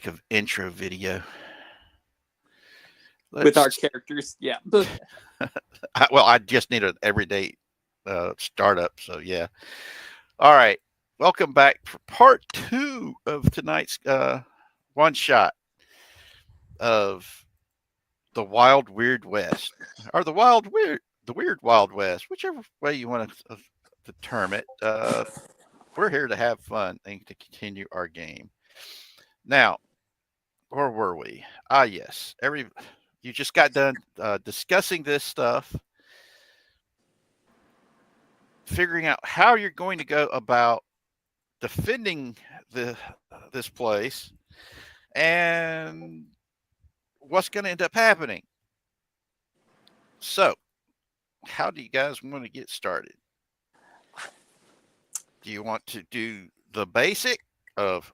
like an intro video. With our characters, yeah. I just need an everyday startup. So yeah. All right. Welcome back for part 2 of tonight's one shot of the Wild Weird West, or the Weird Wild West, whichever way you want to term it. We're here to have fun and to continue our game. Now, where were we? Ah, yes. You just got done discussing this stuff, figuring out how you're going to go about defending this place, and what's going to end up happening. So, how do you guys want to get started? Do you want to do the basic of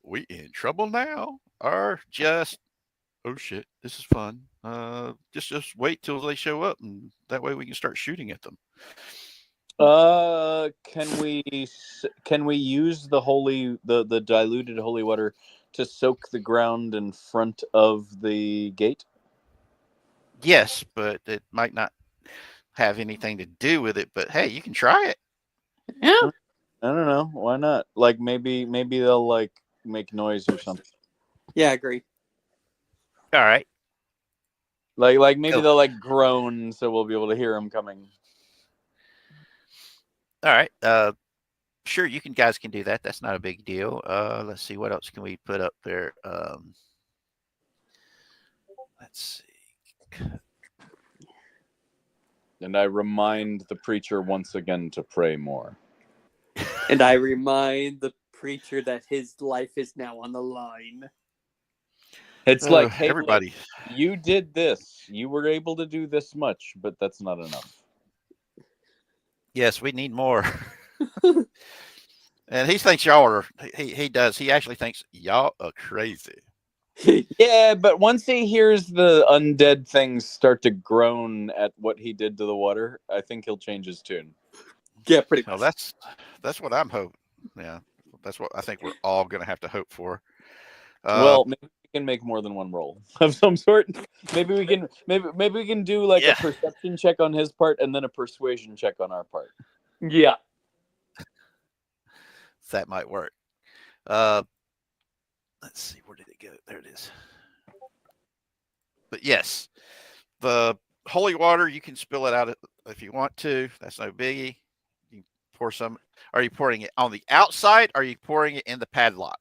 we in trouble now, or just oh shit, this is fun? Just wait till they show up, and that way we can start shooting at them. Can we use the diluted holy water to soak the ground in front of the gate? Yes, but it might not have anything to do with it. But hey, you can try it. Yeah. I don't know. Why not? Like maybe they'll like make noise or something. Yeah, I agree. All right. Like maybe they'll like groan, so we'll be able to hear them coming. All right. Sure, you guys can do that. That's not a big deal. Let's see, what else can we put up there? Let's see. And I remind the preacher once again to pray more. And I remind the preacher that his life is now on the line. It's like, hey, everybody, look, you did this. You were able to do this much, but that's not enough. Yes, we need more. And he thinks y'all are. He does. He actually thinks y'all are crazy. Yeah, but once he hears the undead things start to groan at what he did to the water, I think he'll change his tune. Yeah, pretty much. Well, that's what I'm hoping. Yeah, that's what I think we're all going to have to hope for. Well, maybe we can make more than one roll of some sort. Maybe we can do like a perception check on his part and then a persuasion check on our part. Yeah, that might work. Let's see, where did it go? There it is. But yes, the holy water, you can spill it out if you want to. That's no biggie. You can pour some. Are you pouring it on the outside? Or are you pouring it in the padlock?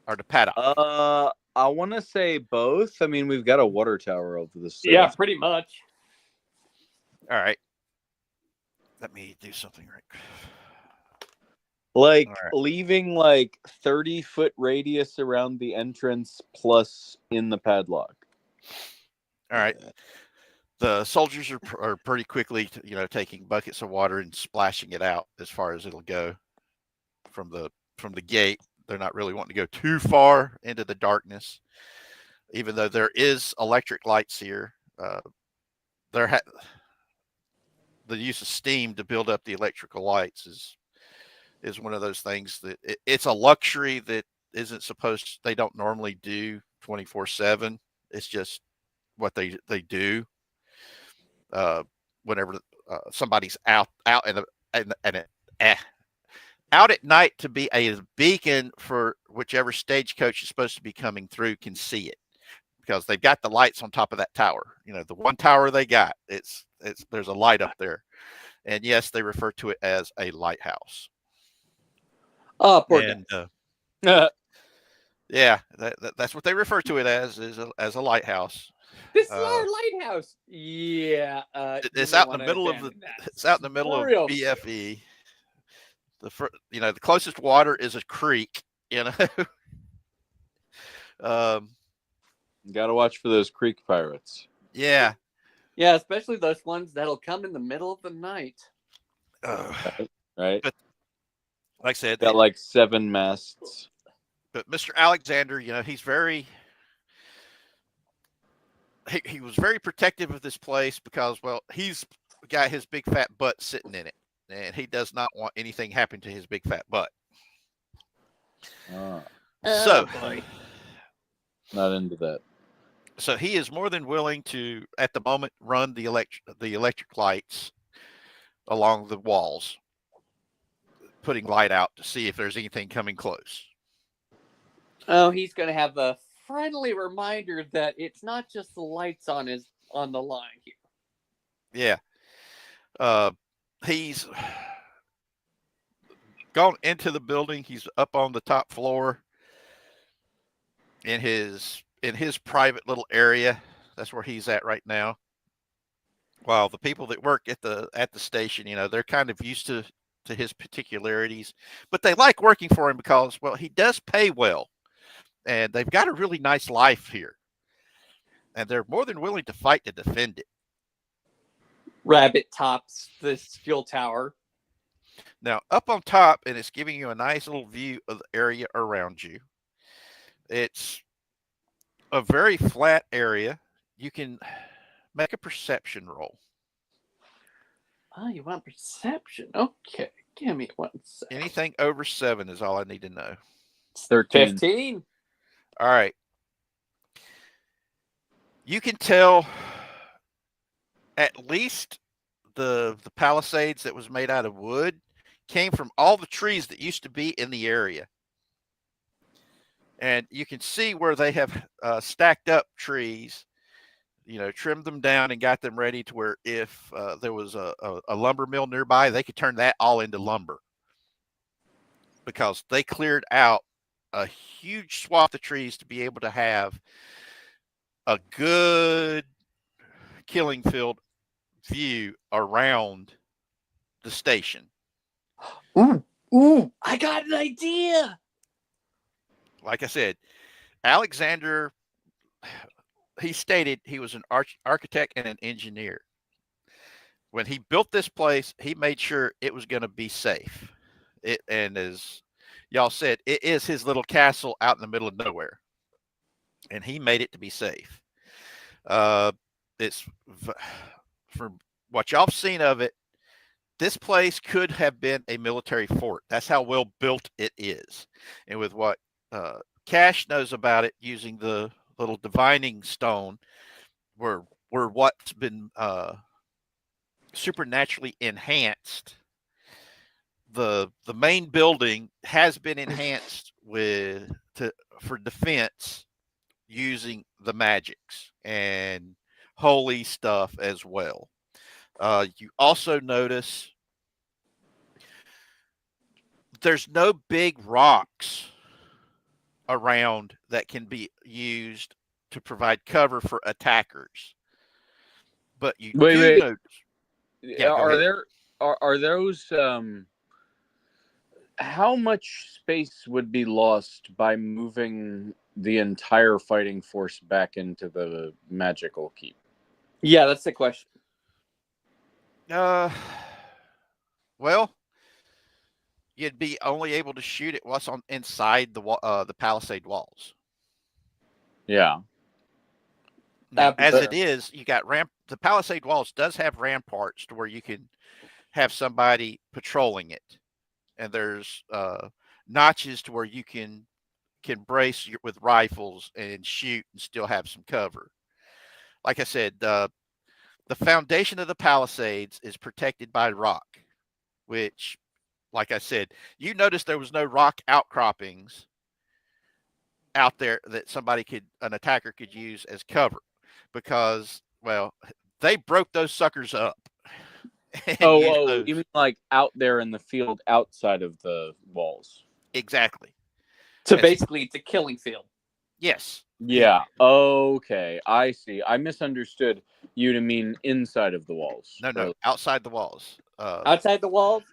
Or the paddock? I want to say both. I mean, we've got a water tower over this. Yeah, pretty much. All right. Let me do something right. Like leaving like 30-foot radius around the entrance plus in the padlock. All right. The soldiers are pretty quickly, taking buckets of water and splashing it out as far as it'll go from the gate. They're not really wanting to go too far into the darkness, even though there is electric lights here. The use of steam to build up the electrical lights is one of those things that it's a luxury that they don't normally do 24/7. It's just what they do whenever somebody's out out at night to be a beacon for whichever stagecoach is supposed to be coming through can see it, because they've got the lights on top of that tower. The one tower they got, there's a light up there, and yes, they refer to it as a lighthouse. Oh, poor guy. Yeah, that's what they refer to it as a lighthouse. This is our lighthouse. Yeah, it's out in the middle of BFE. The closest water is a creek. Got to watch for those creek pirates. Yeah, especially those ones that'll come in the middle of the night. Right. But like I said, got like 7 masts. But Mr. Alexander, he's very. He was very protective of this place because, well, he's got his big fat butt sitting in it, and he does not want anything happen to his big fat butt. So, boy. Not into that. so he is more than willing to, at the moment, run the electric lights along the walls, putting light out to see if there's anything coming close. Oh, he's going to have a friendly reminder that it's not just the lights on the line here. Yeah. He's gone into the building. He's up on the top floor in his private little area. That's where he's at right now. While the people that work at the station, they're kind of used to his particularities, but they like working for him because, well, he does pay well, and they've got a really nice life here, and they're more than willing to fight to defend it. Rabbit tops this fuel tower. Now, up on top, and it's giving you a nice little view of the area around you. It's a very flat area. You can make a perception roll. Oh, you want perception? Okay, give me 1 second. Anything over 7 is all I need to know. 13. 15. All right. You can tell at least the palisades that was made out of wood came from all the trees that used to be in the area. And you can see where they have stacked up trees, trimmed them down and got them ready to where if there was a lumber mill nearby, they could turn that all into lumber, because they cleared out a huge swath of trees to be able to have a good killing field view around the station. Ooh, I got an idea. Like I said, Alexander, he stated he was an architect and an engineer. When he built this place, he made sure it was going to be safe. And as y'all said, it is his little castle out in the middle of nowhere, and he made it to be safe. It's, from what y'all have seen of it, this place could have been a military fort. That's how well built it is. And with what Cash knows about it, using the little divining stone, where what's been supernaturally enhanced, the main building has been enhanced for defense using the magics and holy stuff as well. You also notice there's no big rocks around that can be used to provide cover for attackers. But you Wait. notice. Yeah, are those how much space would be lost by moving the entire fighting force back into the magical keep? Yeah, that's the question. Well, you'd be only able to shoot at what's on inside the palisade walls. Yeah. Now, as it is, you got the palisade walls does have ramparts to where you can have somebody patrolling it, and there's notches to where you can brace with rifles and shoot and still have some cover. Like I said, the foundation of the palisades is protected by rock, which, like I said, you noticed there was no rock outcroppings out there that an attacker could use as cover, because, well, they broke those suckers up. You mean like out there in the field outside of the walls? Exactly. So basically, it's a killing field. Yes. Yeah. Okay. I see. I misunderstood you to mean inside of the walls. No. Outside the walls. Outside the walls,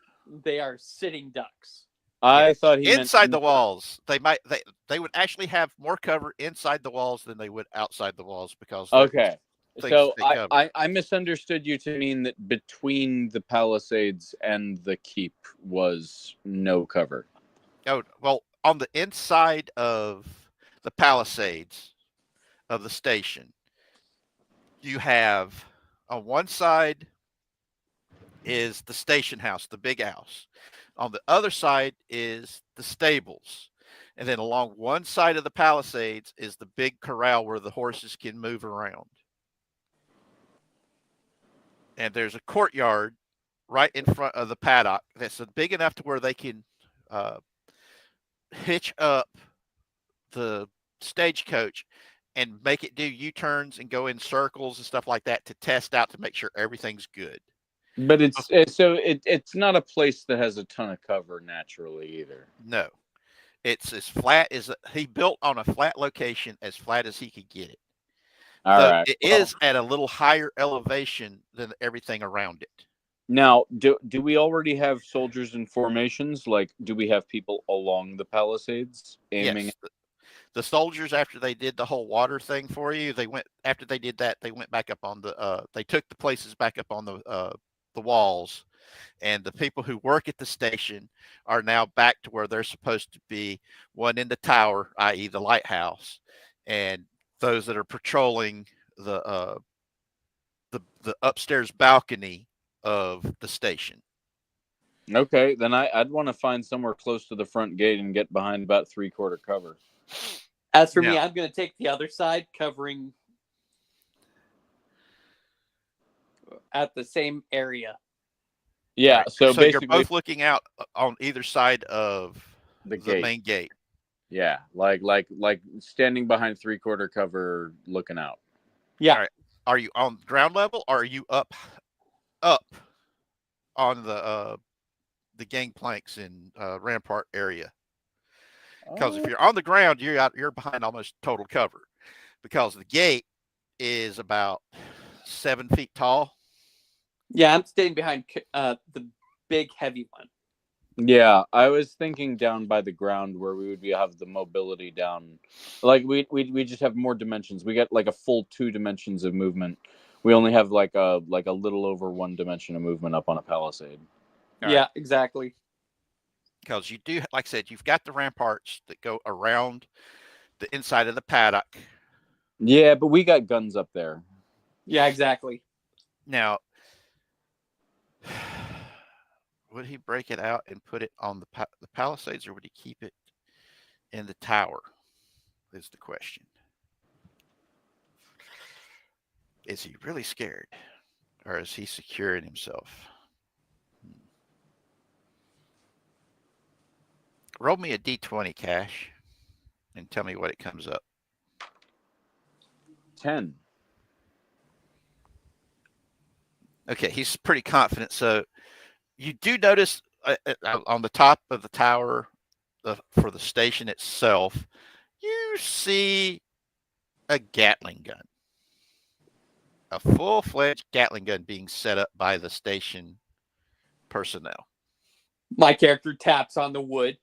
they are sitting ducks. I thought he meant inside the walls. They would actually have more cover inside the walls than they would outside the walls, because okay. So I misunderstood you to mean that between the palisades and the keep was no cover. Oh, well, on the inside of the palisades of the station, you have on one side is the station house, the big house. On the other side is the stables. And then along one side of the palisades is the big corral where the horses can move around. And there's a courtyard right in front of the paddock that's big enough to where they can hitch up the stagecoach and make it do U-turns and go in circles and stuff like that to test out to make sure everything's good. But it's not a place that has a ton of cover naturally either. No, it's as flat as he built on a flat location, as flat as he could get it. All right. It is at a little higher elevation than everything around it. Now, do we already have soldiers in formations? Like, do we have people along the palisades aiming? Yes. The soldiers, after they did the whole water thing for you, they went back up on the they took the places back up on the walls, and the people who work at the station are now back to where they're supposed to be, one in the tower, i.e. the lighthouse, and those that are patrolling the upstairs balcony of the station. Okay, then I'd want to find somewhere close to the front gate and get behind about 3/4 cover. As for me, I'm going to take the other side, covering at the same area. Yeah, right. so basically, you're both looking out on either side of the main gate. Yeah, like standing behind 3/4 cover, looking out. Yeah. All right. Are you on ground level, or are you up on the gangplanks in rampart area? Because if you're on the ground, you're behind almost total cover, because the gate is about 7 feet tall. Yeah, I'm staying behind the big heavy one. Yeah, I was thinking down by the ground where we would have the mobility down. Like we just have more dimensions. We get like a full 2 dimensions of movement. We only have like a little over 1 dimension of movement up on a palisade. Yeah, exactly. Because you do, like I said, you've got the ramparts that go around the inside of the paddock. Yeah, but we got guns up there. Yeah, exactly. Now, would he break it out and put it on the palisades, or would he keep it in the tower? Is the question. Is he really scared, or is he secure in himself? Roll me a d20, Cash, and tell me what it comes up. 10. Okay, he's pretty confident. So you do notice on the top of the tower for the station itself, you see a Gatling gun. A full-fledged Gatling gun being set up by the station personnel. My character taps on the wood.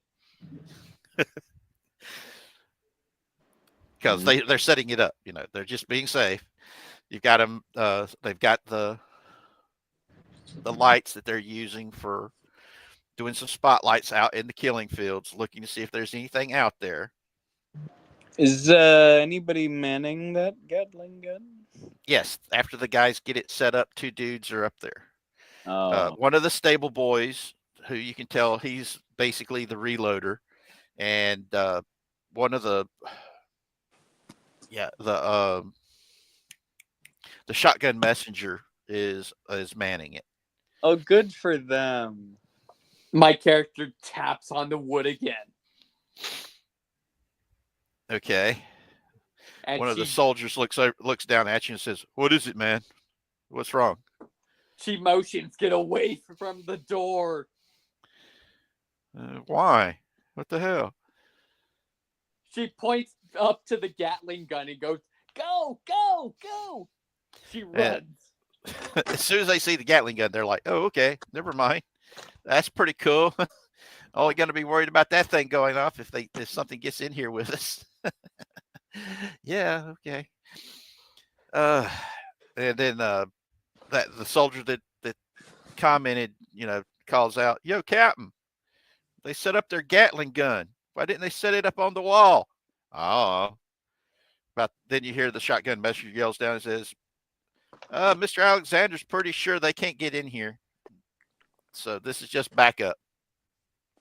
Because they're setting it up, they're just being safe. You've got them. They've got the lights that they're using for doing some spotlights out in the killing fields, looking to see if there's anything out there. Is anybody manning that Gatling gun? Yes, after the guys get it set up, 2 dudes are up there. Oh. One of the stable boys, who you can tell he's basically the reloader, and one of the shotgun messenger is manning it. Oh, good for them. My character taps on the wood again. Okay. And one of the soldiers looks down at you and says, "What is it, man? What's wrong?" She motions, "Get away from the door." Why? What the hell? She points up to the Gatling gun and goes, "Go, go, go." She runs. As soon as they see the Gatling gun, they're like, "Oh, okay, never mind. That's pretty cool." Only going to be worried about that thing going off if something gets in here with us. Yeah, okay. And then that the soldier that commented, calls out, "Yo, Captain, they set up their Gatling gun. Why didn't they set it up on the wall?" Oh. But then you hear the shotgun messenger yells down and says, "Mr. Alexander's pretty sure they can't get in here. So this is just backup."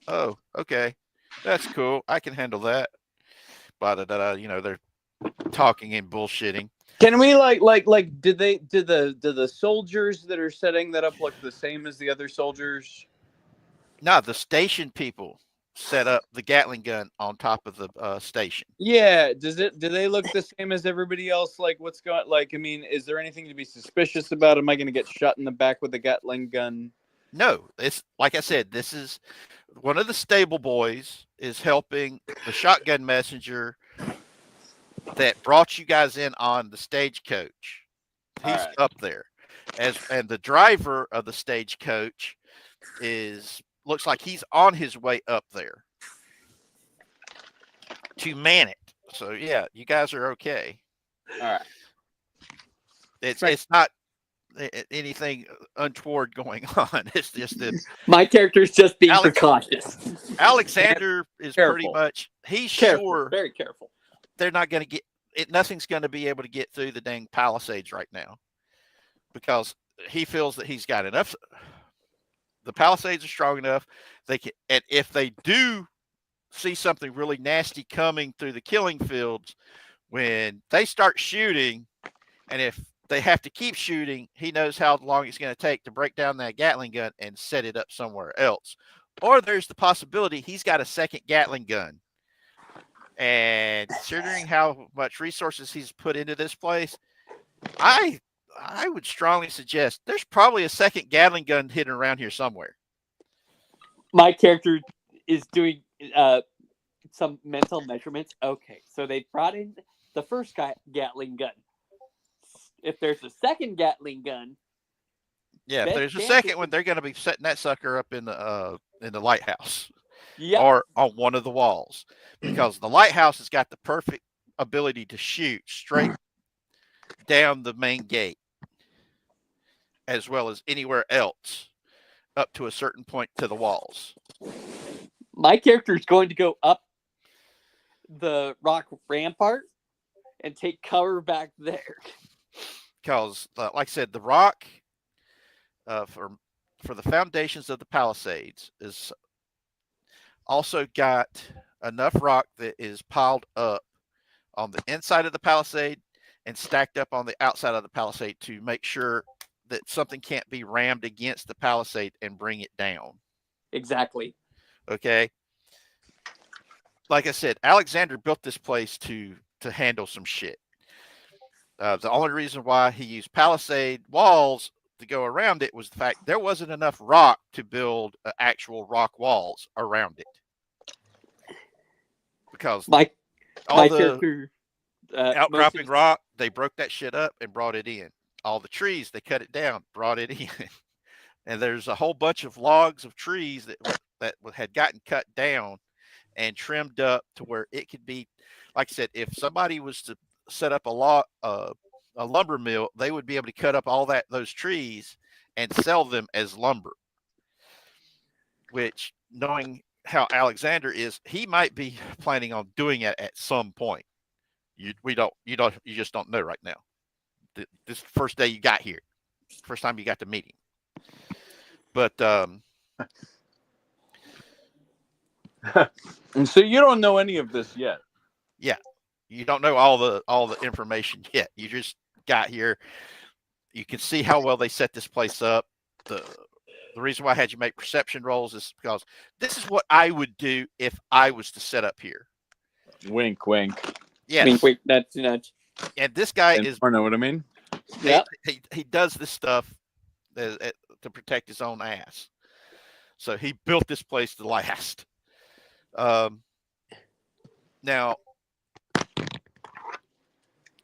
Oh, okay. That's cool. I can handle that. But they're talking and bullshitting. Can we did the soldiers that are setting that up look the same as the other soldiers? No, the station people set up the Gatling gun on top of the station. Yeah, do they look the same as everybody else? Like, what's going? Like, I mean, is there anything to be suspicious about? Am I going to get shot in the back with a Gatling gun? No, it's like I said. This is one of the stable boys is helping the shotgun messenger that brought you guys in on the stagecoach. He's All right. up there, and the driver of the stagecoach looks like he's on his way up there to man it. So yeah, you guys are okay. All right. It's not anything untoward going on. It's just that My character's just being precautious. Alexander is pretty Careful. much he's Careful, sure very careful. they're not going to get it. Nothing's going to be able to get through the dang palisades right now because he feels that he's got enough. The palisades are strong enough. They can, and if they do see something really nasty coming through the killing fields, when they start shooting, and if they have to keep shooting, he knows how long it's going to take to break down that Gatling gun and set it up somewhere else. Or there's the possibility he's got a second Gatling gun. And considering how much resources he's put into this place, I would strongly suggest there's probably a second Gatling gun hidden around here somewhere. My character is doing some mental measurements. Okay, so they brought in the first Gatling gun. If there's a second Gatling gun, yeah, if there's a second one, they're going to be setting that sucker up in the lighthouse, or on one of the walls, because the lighthouse has got the perfect ability to shoot straight down the main gate, as well as anywhere else up to a certain point to the walls. My character is going to go up the rock rampart and take cover back there. Because, like I said, the rock for the foundations of the palisades is also got enough rock that is piled up on the inside of the palisade and stacked up on the outside of the palisade to make sure that something can't be rammed against the palisade and bring it down. Exactly. Okay. Like I said, Alexander built this place to handle some shit. The only reason why he used palisade walls to go around it was the fact there wasn't enough rock to build actual rock walls around it. Because my the character outcropping rock, they broke that shit up and brought it in. All the trees, they cut it down, brought it in. And there's a whole bunch of logs of trees that had gotten cut down and trimmed up to where it could be, like I said, if somebody was to set up a lumber mill, they would be able to cut up all those trees and sell them as lumber. Which, knowing how Alexander is, he might be planning on doing it at some point. You just don't know right now. This first day you got here, first time you got to meet him. But and so you don't know any of this yet. Yeah, you don't know all the information yet. You just got here. You can see how well they set this place up. The reason why I had you make perception rolls is because this is what I would do if I was to set up here. Wink, wink. Yes. Wink, wink. That's nudge. And this guy is. I know what I mean. Yeah. He does this stuff to protect his own ass. So he built this place to last. Now,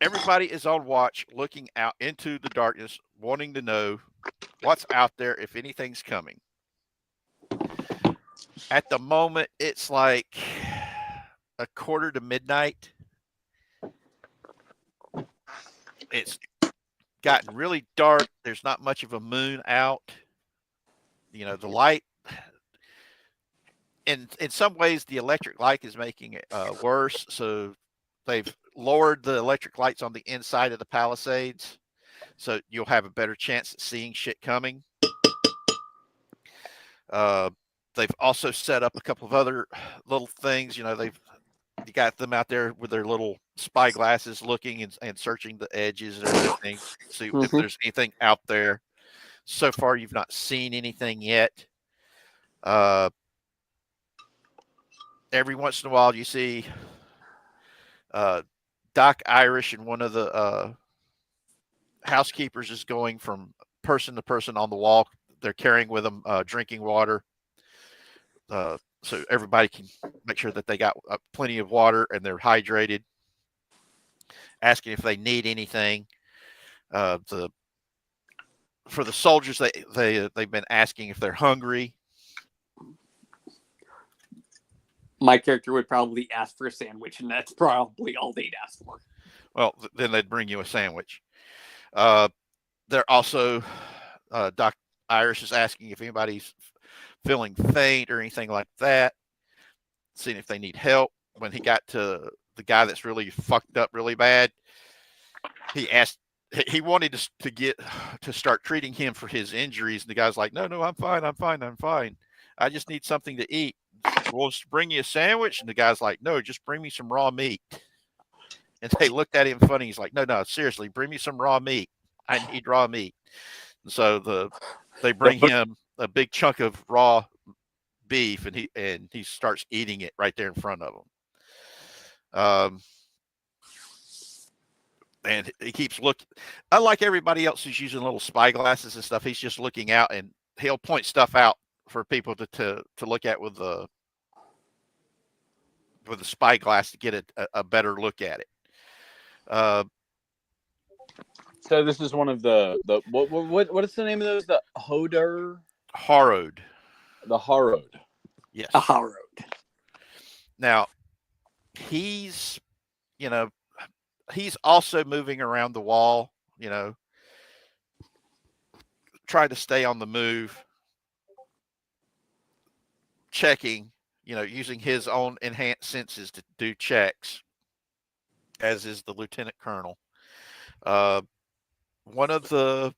everybody is on watch, looking out into the darkness, wanting to know what's out there, if anything's coming. At the moment, it's like 1:45 to midnight. It's gotten really dark. There's not much of a moon out. You know, the light, in some ways, the electric light is making it worse. So they've lowered the electric lights on the inside of the palisades, so you'll have a better chance at seeing shit coming. They've also set up a couple of other little things. You got them out there with their little spy glasses looking and searching the edges and everything, see if there's anything out there. So far, you've not seen anything yet. Every once in a while, you see Doc Irish and one of the housekeepers is going from person to person on the wall. They're carrying with them drinking water. So everybody can make sure that they got plenty of water and they're hydrated. Asking if they need anything. For the soldiers, they've been asking if they're hungry. My character would probably ask for a sandwich, and that's probably all they'd ask for. Well, then they'd bring you a sandwich. They're also Doc Irish is asking if anybody's feeling faint or anything like that, seeing if they need help. When he got to the guy that's really fucked up really bad, he wanted to start treating him for his injuries, and the guy's like, no, I'm fine. I just need something to eat. We'll just bring you a sandwich, and the guy's like, no, just bring me some raw meat. And they looked at him funny. He's like, no, seriously, bring me some raw meat. I need raw meat. And so they bring him a big chunk of raw beef, and he starts eating it right there in front of him. And he keeps looking. Unlike everybody else who's using little spy glasses and stuff, he's just looking out, and he'll point stuff out for people to look at with the spy glass to get a better look at it. So this is one of the what is the name of those? The Hodor? Harrowed. The Harrowed. Yes. A Harrowed. Now, he's also moving around the wall, trying to stay on the move, checking, using his own enhanced senses to do checks, as is the lieutenant colonel. One of the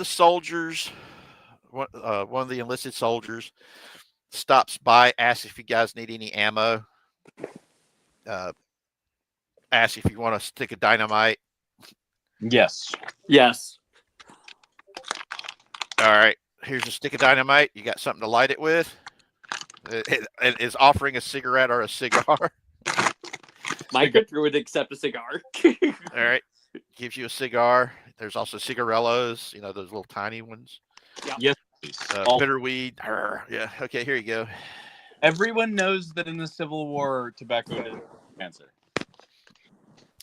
soldiers, one of the enlisted soldiers, stops by, asks if you guys need any ammo. Asks if you want a stick of dynamite. Yes. All right. Here's a stick of dynamite. You got something to light it with? It is offering a cigarette or a cigar. My character would accept a cigar. All right. Gives you a cigar. There's also cigarellos, those little tiny ones. Yes. Bitterweed. Yeah. Okay, here you go. Everyone knows that in the Civil War, tobacco is cancer.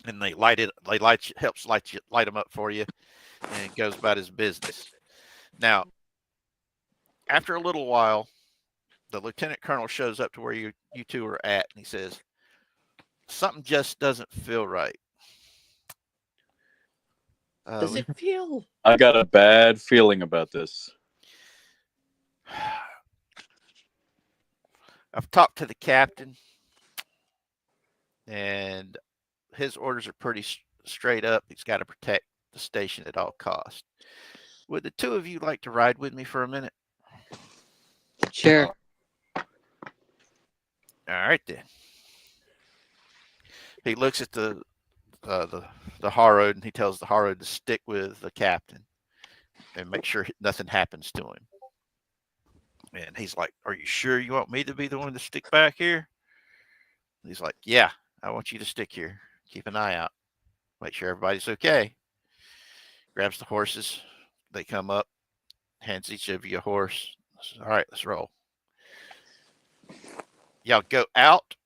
And they helps light them up for you, and it goes about his business. Now, after a little while, the lieutenant colonel shows up to where you two are at, and he says, something just doesn't feel right. Does it feel? I got a bad feeling about this. I've talked to the captain, and his orders are pretty straight up. He's got to protect the station at all costs. Would the two of you like to ride with me for a minute? Sure. All right, then. He looks at the Harrowed, and he tells the Harrowed to stick with the captain and make sure nothing happens to him. And he's like, are you sure you want me to be the one to stick back here? And he's like, yeah, I want you to stick here. Keep an eye out. Make sure everybody's okay. Grabs the horses. They come up, hands each of you a horse. Says, all right, let's roll. Y'all go out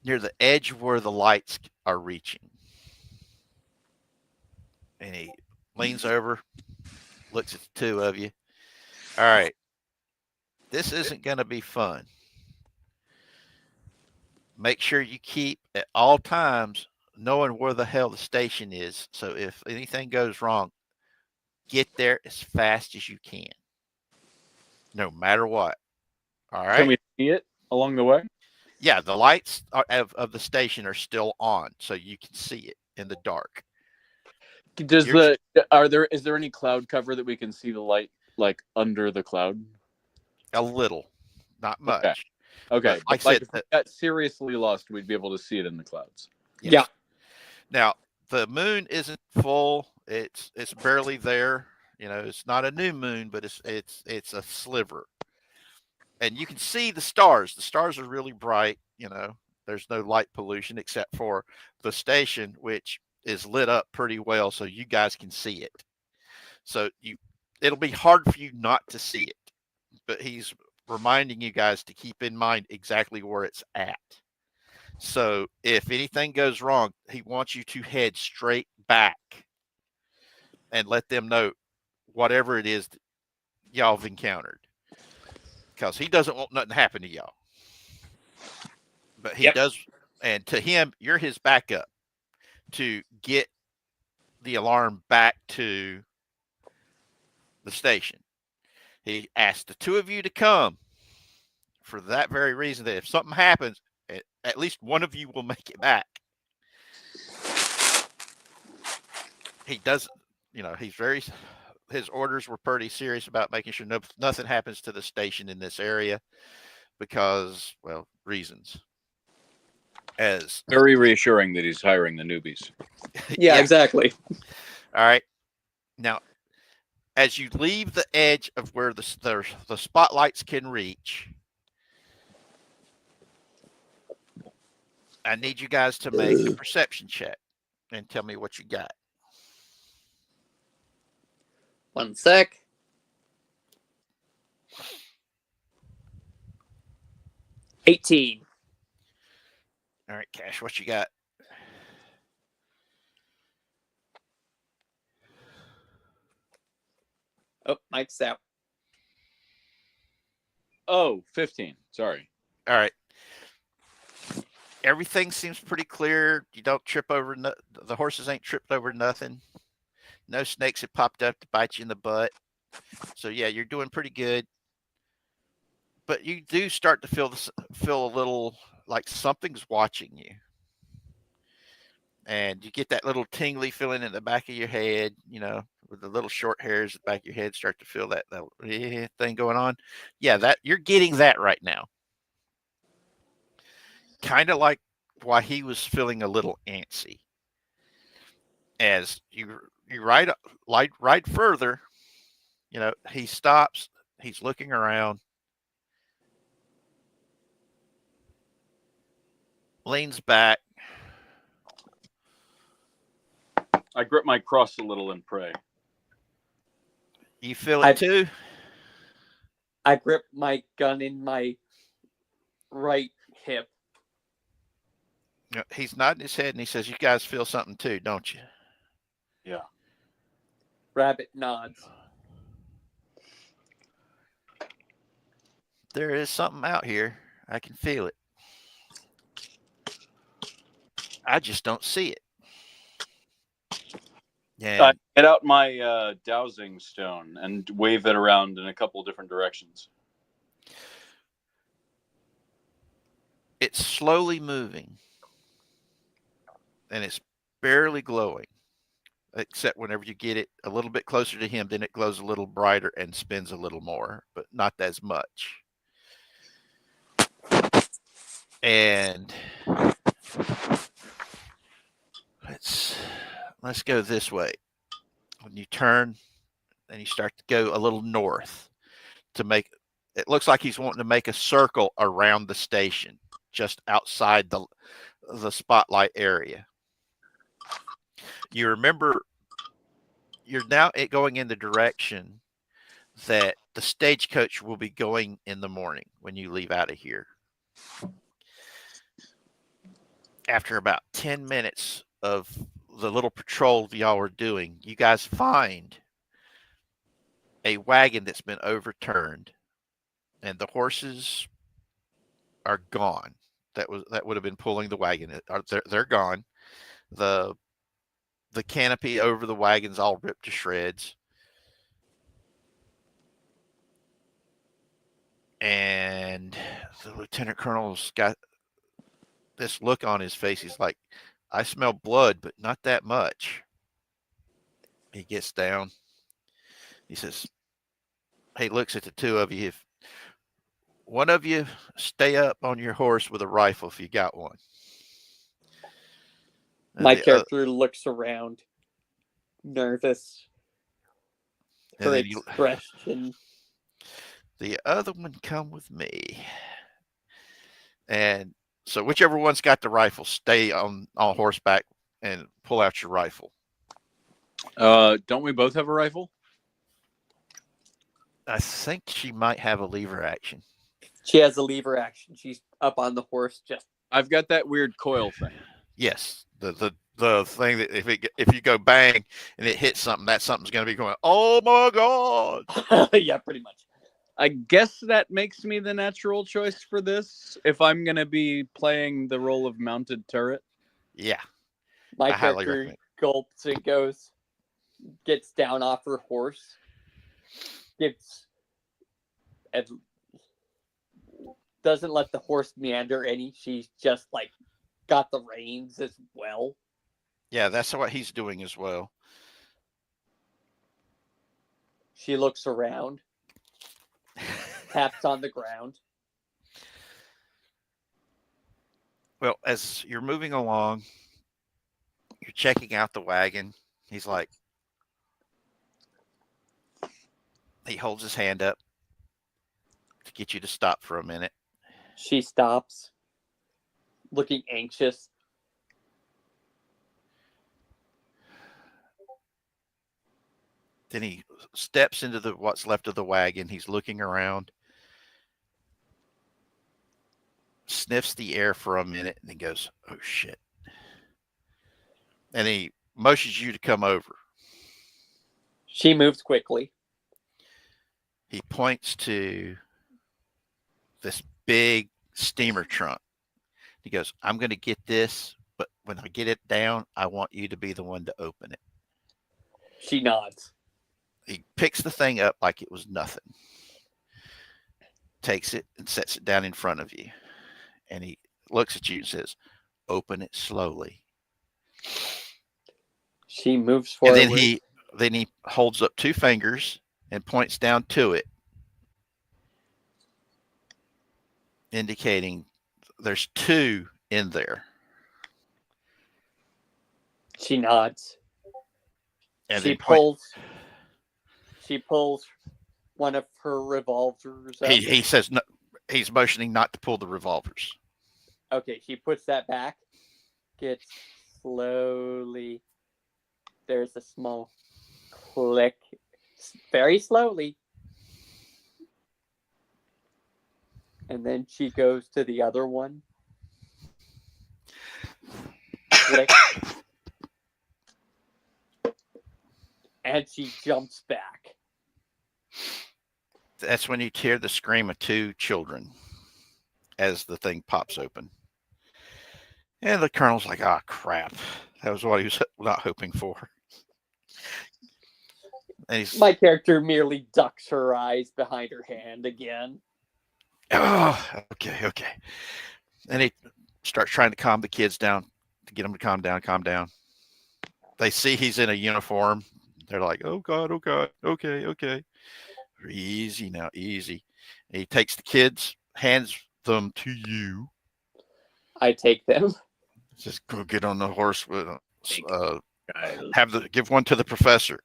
near the edge where the lights are reaching. And he leans over, looks at the two of you. All right. This isn't going to be fun. Make sure you keep at all times knowing where the hell the station is. So if anything goes wrong, get there as fast as you can. No matter what. All right. Can we see it along the way? Yeah, the lights of the station are still on, so you can see it in the dark. Is there any cloud cover that we can see the light? like under the cloud? A little, not much. Okay, But like I like said, if we got seriously lost, we'd be able to see it in the clouds. yes. Yeah. Now the moon isn't full. It's barely there. You know, it's not a new moon, but it's a sliver, and you can see the stars. The stars are really bright. You know, there's no light pollution except for the station, which is lit up pretty well, so you guys can see it. So it'll be hard for you not to see it, but he's reminding you guys to keep in mind exactly where it's at. So if anything goes wrong, he wants you to head straight back and let them know whatever it is that y'all have encountered, because he doesn't want nothing to happen to y'all. But he does, and to him, you're his backup to get the alarm back to the station. He asked the two of you to come for that very reason, that if something happens, at least one of you will make it back. He doesn't, you know, his orders were pretty serious about making sure nothing happens to the station in this area because, well, reasons. As Very reassuring that he's hiring the newbies. Yeah, exactly. All right. Now, as you leave the edge of where the spotlights can reach, I need you guys to make a perception check and tell me what you got. 1 sec. 18. All right, Cash, what you got? Oh, Mike's out. Oh, 15. Sorry. All right. Everything seems pretty clear. You don't trip over. The horses ain't tripped over nothing. No snakes have popped up to bite you in the butt. So yeah, you're doing pretty good. But you do start to feel a little like something's watching you, and you get that little tingly feeling in the back of your head. You know, with the little short hairs at the back of your head start to feel that thing going on. Yeah, that you're getting that right now. Kind of like why he was feeling a little antsy. As you ride further, you know, he stops. He's looking around, leans back. I grip my cross a little and pray. You feel it too? I grip my gun in my right hip. You know, he's nodding his head and he says, "You guys feel something too, don't you?" Yeah. Rabbit nods. There is something out here. I can feel it. I just don't see it. Yeah. Get out my dowsing stone and wave it around in a couple different directions. It's slowly moving. And it's barely glowing. Except whenever you get it a little bit closer to him, then it glows a little brighter and spins a little more, but not as much. And let's go this way. When you turn and you start to go a little north to make it looks like he's wanting to make a circle around the station, just outside the spotlight area. You remember you're now going in the direction that the stagecoach will be going in the morning when you leave out of here. After about 10 minutes of the little patrol y'all were doing, you guys find a wagon that's been overturned, and the horses are gone. That would have been pulling the wagon. They're gone. The canopy over the wagon's all ripped to shreds. And the lieutenant colonel's got this look on his face. He's like, "I smell blood, but not that much." He gets down. He says, he looks at the two of you. If one of you stay up on your horse with a rifle, if you got one. And My the character looks around, nervous. And Her then expression. the other one come with me. And so whichever one's got the rifle, stay on horseback and pull out your rifle. Don't we both have a rifle? I think she might have a lever action. She has a lever action. She's up on the horse. Just I've got that weird coil thing. Yes, the thing that if you go bang and it hits something, that something's going to be going, oh my god. yeah, pretty much. I guess that makes me the natural choice for this if I'm going to be playing the role of mounted turret. Yeah. My I highly character recommend. gulps and goes, gets down off her horse, and doesn't let the horse meander any. She's just like got the reins as well. Yeah, that's what he's doing as well. She looks around, taps on the ground. Well, as you're moving along, you're checking out the wagon. He's like, he holds his hand up to get you to stop for a minute. She stops, looking anxious. Then he steps into what's left of the wagon. He's looking around, sniffs the air for a minute, and then goes, oh shit. And he motions you to come over. She moves quickly. He points to this big steamer trunk. He goes, I'm going to get this, but when I get it down, I want you to be the one to open it. She nods. He picks the thing up like it was nothing, takes it and sets it down in front of you. And he looks at you and says, open it slowly. She moves forward. And then he holds up two fingers and points down to it, indicating there's two in there. She nods. And She pulls one of her revolvers up. He says no, he's motioning not to pull the revolvers. Okay, she puts that back. Gets slowly. There's a small click. Very slowly. And then she goes to the other one. Click. And she jumps back. That's when you hear the scream of two children as the thing pops open. And the colonel's like, oh, crap. That was what he was not hoping for. And my character merely ducks her eyes behind her hand again. Oh, okay. And he starts trying to calm the kids down, to get them to calm down. They see he's in a uniform. They're like, oh, God, okay. Easy now, easy. And he takes the kids, hands them to you. I take them. Just go get on the horse with give one to the professor.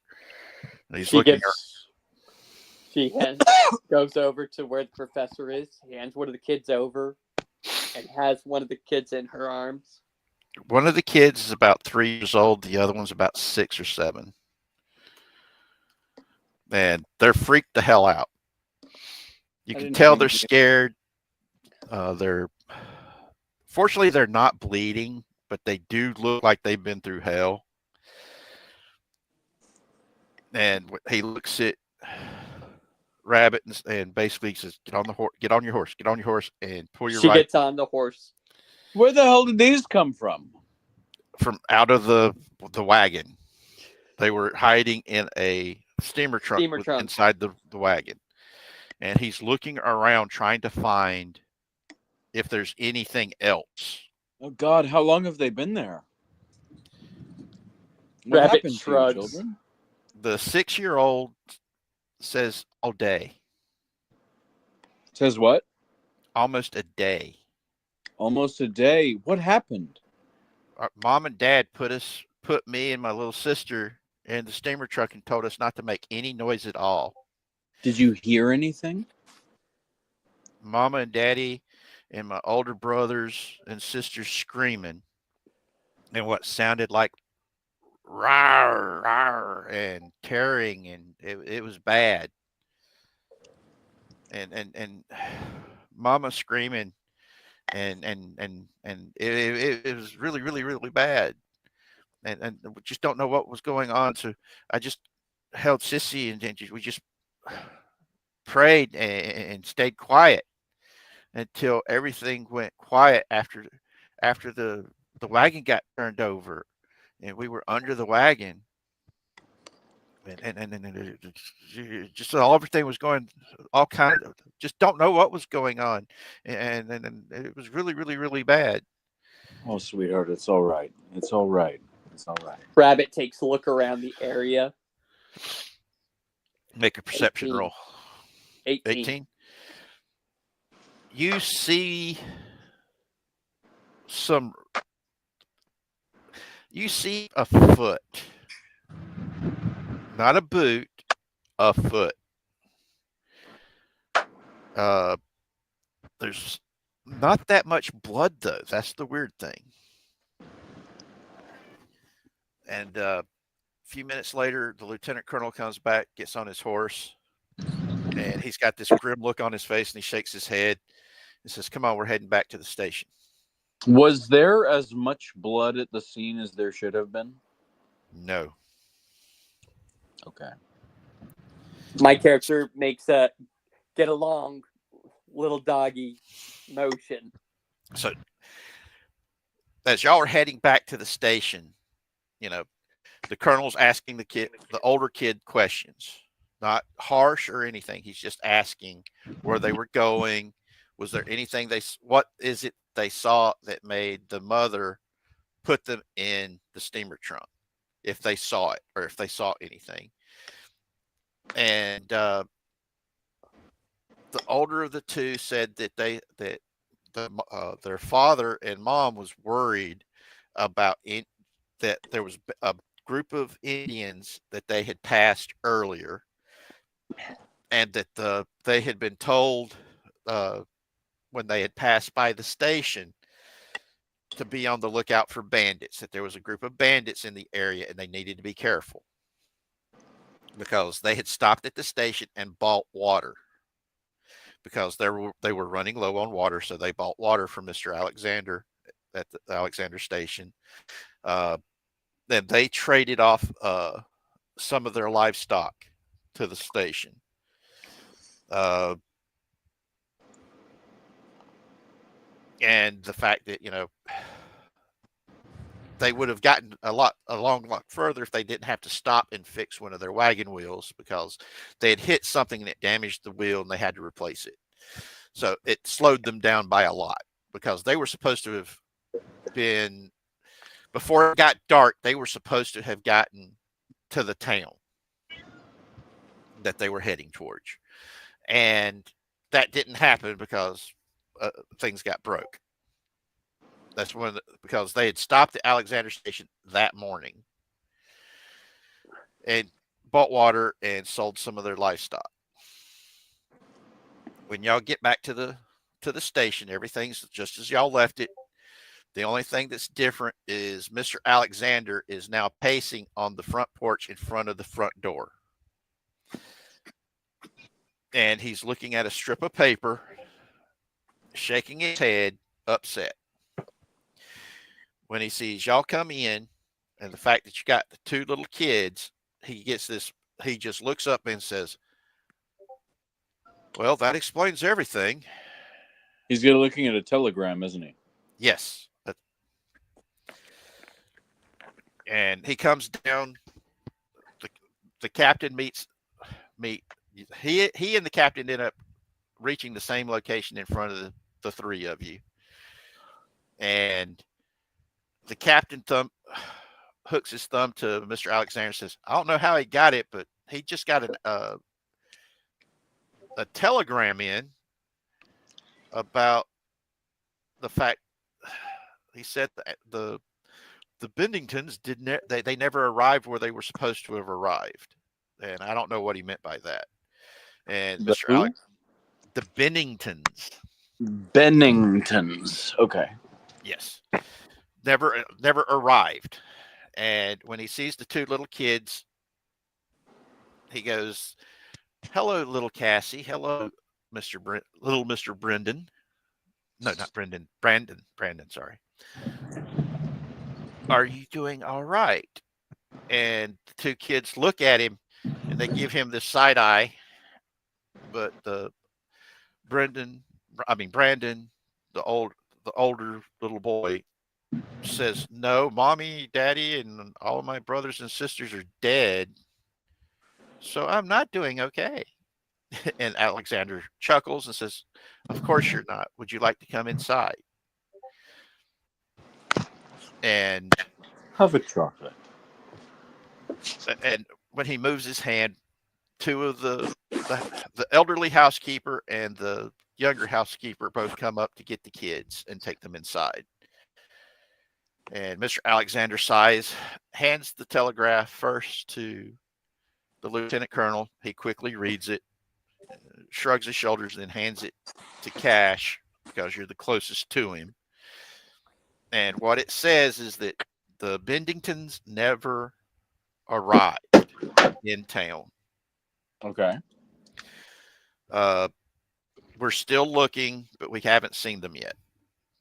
And he's she goes over to where the professor is, hands one of the kids over, and has one of the kids in her arms. One of the kids is about 3 years old. The other one's about 6 or 7. And they're freaked the hell out. You can tell they're scared. Fortunately, they're not bleeding, but they do look like they've been through hell. And he looks at Rabbit and basically says, get on your horse, and pull your She gets on the horse. Where the hell did these come from? From out of the wagon. They were hiding in a steamer trunk inside the wagon. And he's looking around trying to find if there's anything else. Oh, God, how long have they been there? Rabbit shrugs. Children? The 6-year-old says all day. Says what? Almost a day. Almost a day. What happened? Our mom and dad put me and my little sister in the steamer truck and told us not to make any noise at all. Did you hear anything? Mama and daddy and my older brothers and sisters screaming and what sounded like rawr, rawr, and tearing, and it was bad. And mama screaming and it was really, really, really bad. And we just don't know what was going on. So I just held Sissy and we just prayed and stayed quiet until everything went quiet after the wagon got turned over and we were under the wagon and just all everything was going all kind of just don't know what was going on and it was really, really, really bad. Oh, sweetheart, it's all right. It's all right. It's all right. Rabbit takes a look around the area. Make a perception 18. roll. 18. You see a foot, not a boot, a foot. There's not that much blood though. That's the weird thing. And a few minutes later, the lieutenant colonel comes back, gets on his horse, and he's got this grim look on his face, and he shakes his head and says, "Come on, we're heading back to the station." Was there as much blood at the scene as there should have been? No. Okay. My character makes a get along little doggy motion. So as y'all are heading back to the station, the colonel's asking the older kid questions, not harsh or anything. He's just asking where they were going. Was there anything what is it they saw that made the mother put them in the steamer trunk? If they saw it or if they saw anything. And the older of the two said that their father and mom was worried about that there was a group of Indians that they had passed earlier, and that they had been told when they had passed by the station to be on the lookout for bandits, that there was a group of bandits in the area and they needed to be careful because they had stopped at the station and bought water because they were running low on water. So they bought water from Mr. Alexander at the Alexander station. Then they traded off some of their livestock to the station. And the fact that, they would have gotten a lot further if they didn't have to stop and fix one of their wagon wheels because they had hit something that damaged the wheel and they had to replace it. So it slowed them down by a lot because they were supposed to have been, before it got dark, they were supposed to have gotten to the town that they were heading towards. And that didn't happen because things got broke. That's because they had stopped at Alexander Station that morning and bought water and sold some of their livestock. When y'all get back to the station, everything's just as y'all left it. The only thing that's different is Mr. Alexander is now pacing on the front porch in front of the front door. And he's looking at a strip of paper, shaking his head, upset. When he sees y'all come in and the fact that you got the two little kids, he just looks up and says, "Well, that explains everything." He's looking at a telegram, isn't he? Yes. And he comes down. The captain meet. He and the captain end up reaching the same location in front of the three of you. And the captain hooks his thumb to Mr. Alexander and says, "I don't know how he got it, but he just got a telegram in about the fact he said that the Benningtons they never arrived where they were supposed to have arrived, and I don't know what he meant by that. And The Mr. who? Alex, the Benningtons, Benningtons. Okay. yes, never arrived. And when he sees the two little kids, he goes, "Hello, little Cassie. Hello, little Mister Brendan. No, not Brendan. Brandon. Brandon. Sorry. Are you doing all right?" And the two kids look at him, and they give him this side eye. But Brandon, the older little boy, says, "No, mommy, daddy, and all of my brothers and sisters are dead, so I'm not doing okay." And Alexander chuckles and says, "Of course you're not. Would you like to come inside?" And Have a chocolate. when he moves his hand, two of the elderly housekeeper and the younger housekeeper both come up to get the kids and take them inside. And Mr. Alexander sighs, hands the telegraph first to the lieutenant colonel. He quickly reads it, shrugs his shoulders, and then hands it to Cash because you're the closest to him. And what it says is that the Bendingtons never arrived in town. Okay. We're still looking, but we haven't seen them yet.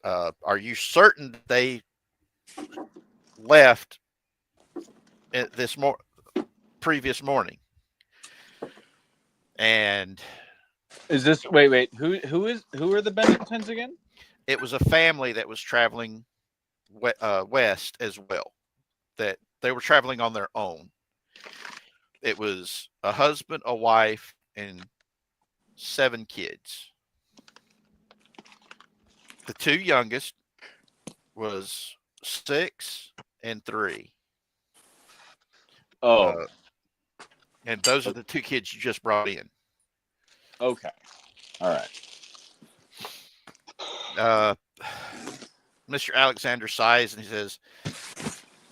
Are you certain they left this previous morning? And Is this wait? Who are the Benningtons again? it was a family that was traveling west as well. That they were traveling on their own. It was a husband, a wife, and 7 kids. The 2 youngest was 6 and 3. Oh, And those are the 2 kids you just brought in. okay. All right. Mr. Alexander sighs and he says,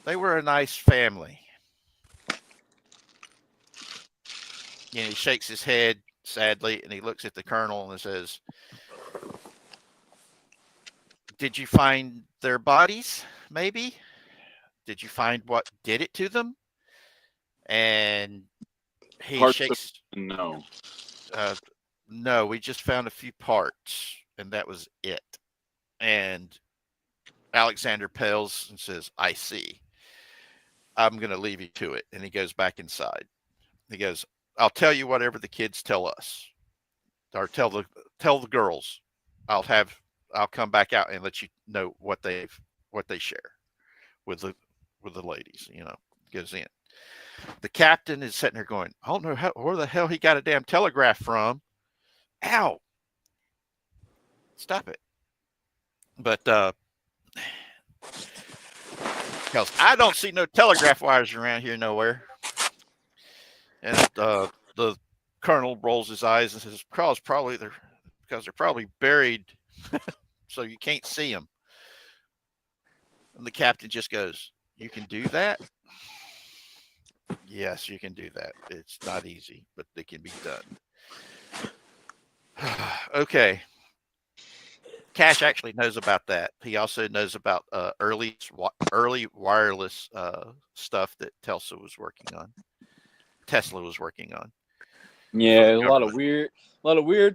"They were a nice family." And he shakes his head sadly and he looks at the colonel and says, "Did you find their bodies, maybe? Did you find what did it to them?" And he Parts shakes. No. No, we just found a few parts, and that was it. And Alexander pales and says, "I see. I'm going to leave you to it." And he goes back inside. He goes, "I'll tell you whatever the kids tell us, or tell the girls. I'll come back out and let you know what they share with the ladies." Goes in. The captain is sitting there going, "I don't know where the hell he got a damn telegraph from." Ow! Stop it! But because I don't see no telegraph wires around here nowhere. And the colonel rolls his eyes and says, because they're probably buried, so you can't see them." And the captain just goes, "You can do that?" "Yes, you can do that. It's not easy, but it can be done." Okay. Cash actually knows about that. He also knows about early wireless stuff that Tesla was working on. Yeah, a lot of weird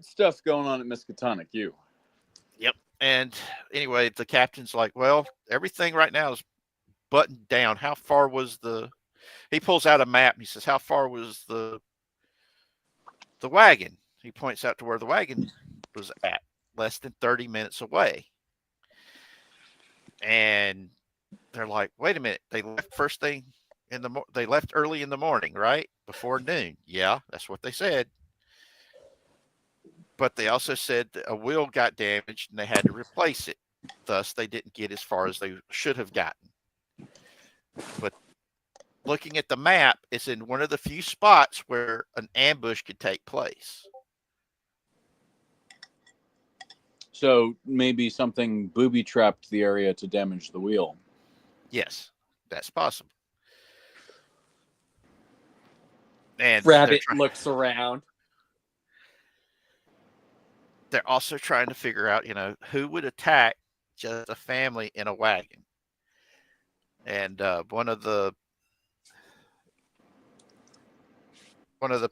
stuff going on at Miskatonic. Yep. And anyway, the captain's like, "Well, everything right now is buttoned down. How far was He pulls out a map and he says, "How far was the wagon?" He points out to where the wagon was at, less than 30 minutes away. And they're like, "Wait a minute. They left first thing they left early in the morning, right? Before noon." "Yeah, that's what they said." But they also said that a wheel got damaged and they had to replace it. Thus, they didn't get as far as they should have gotten. But looking at the map, it's in one of the few spots where an ambush could take place. So maybe something booby trapped the area to damage the wheel. Yes, that's possible. And Rabbit looks around. They're also trying to figure out, who would attack just a family in a wagon. And one of the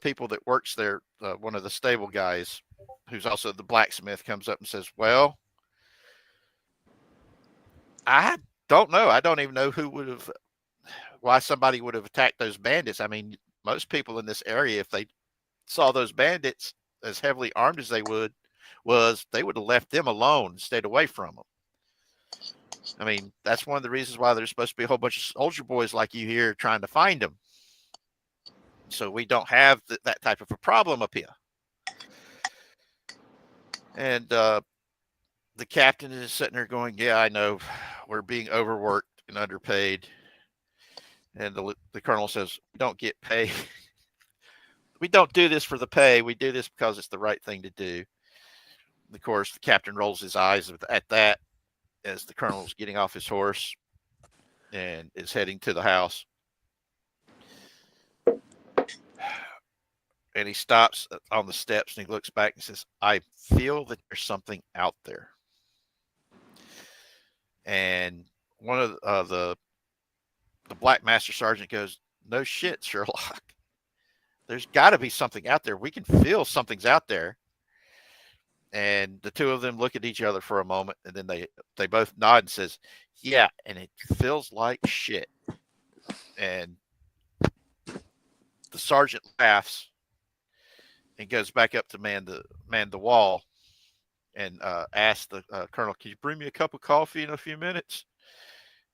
people that works there, one of the stable guys, who's also the blacksmith, comes up and says, "Well, I don't know. I don't even know why somebody would have attacked those bandits. I mean, most people in this area, if they saw those bandits as heavily armed as they would have left them alone and stayed away from them. I mean, that's one of the reasons why there's supposed to be a whole bunch of soldier boys like you here trying to find them. So we don't have that type of a problem up here." And the captain is sitting there going, "Yeah, I know. We're being overworked and underpaid." And the colonel says, "We don't get paid. We don't do this for the pay. We do this because it's the right thing to do." And of course, the captain rolls his eyes at that as the colonel's getting off his horse and is heading to the house. And he stops on the steps and he looks back and says, "I feel that there's something out there." And one of the Black Master Sergeant goes, "No shit, Sherlock. There's got to be something out there. We can feel something's out there." And the two of them look at each other for a moment, and then they both nod and says, "Yeah, and it feels like shit." And the sergeant laughs and goes back up to man the wall and asks the colonel, "Can you bring me a cup of coffee in a few minutes?"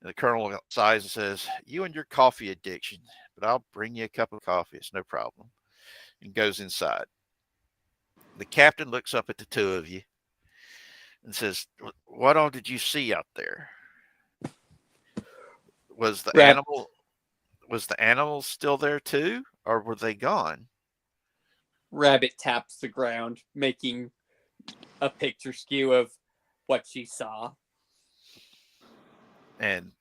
And the colonel sighs and says, "You and your coffee addiction, but I'll bring you a cup of coffee. It's no problem." And goes inside. The captain looks up at the two of you and says, "What all did you see out there? Was the animal still there too, or were they gone?" Rabbit taps the ground, making a picture skew of what she saw. And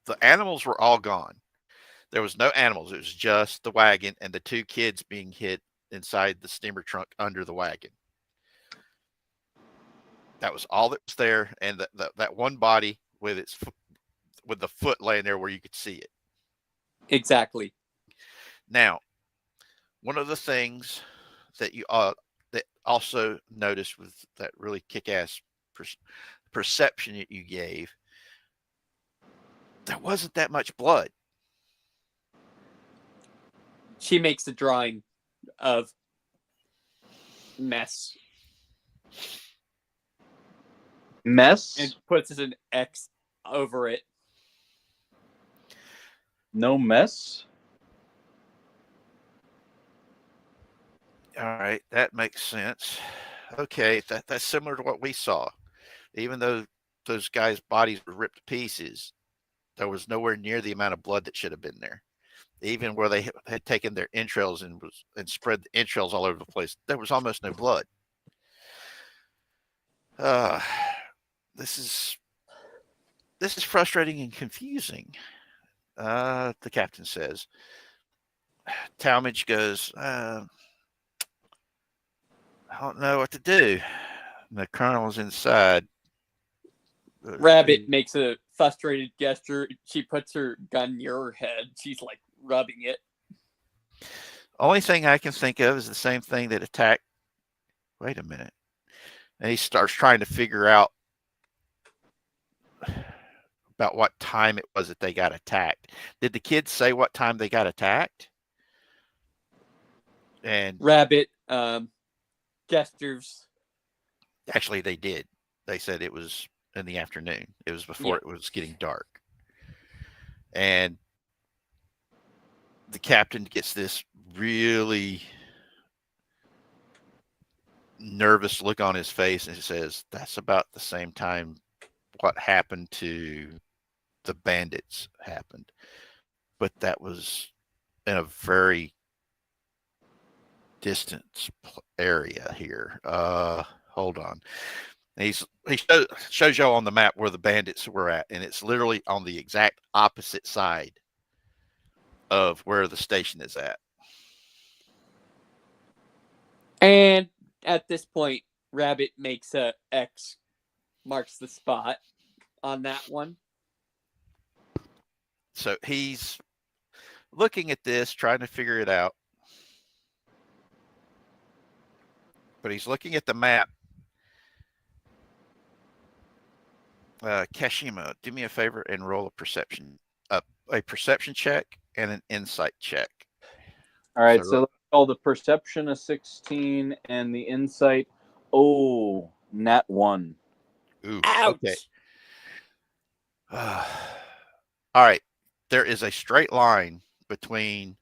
the animals were all gone. There was no animals. It was just the wagon and the two kids being hit inside the steamer trunk under the wagon. That was all that was there, and that one body with the foot laying there where you could see it. Exactly. Now, one of the things that you that also noticed with that really kick-ass perception that you gave, there wasn't that much blood. She makes a drawing of mess and puts an X over it. No mess? All right, that makes sense. Okay, that's similar to what we saw. Even though those guys' bodies were ripped to pieces, there was nowhere near the amount of blood that should have been there. Even where they had taken their entrails and spread the entrails all over the place, there was almost no blood. This is frustrating and confusing. The captain says. Talmadge goes, "I don't know what to do." And the colonel's inside. Rabbit makes a frustrated gesture. She puts her gun near her head. She's like rubbing it. Only thing I can think of is the same thing that attacked. Wait a minute. And he starts trying to figure out about what time it was that they got attacked. Did the kids say what time they got attacked? And Rabbit gestures. Actually, they did. They said it was in the afternoon. It was before it was getting dark. And the captain gets this really nervous look on his face and he says, "That's about the same time what happened to the bandits happened. But that was in a very distant area here. Hold on. And he shows you on the map where the bandits were at, and it's literally on the exact opposite side of where the station is at. And at this point, Rabbit makes a X, marks the spot on that one. So he's looking at this, trying to figure it out. But he's looking at the map. Kashima, do me a favor and roll a perception check and an insight check. All right, so let's call the perception a 16 and the insight, nat 1. Ooh, Ouch! okay. All right. There is a straight line between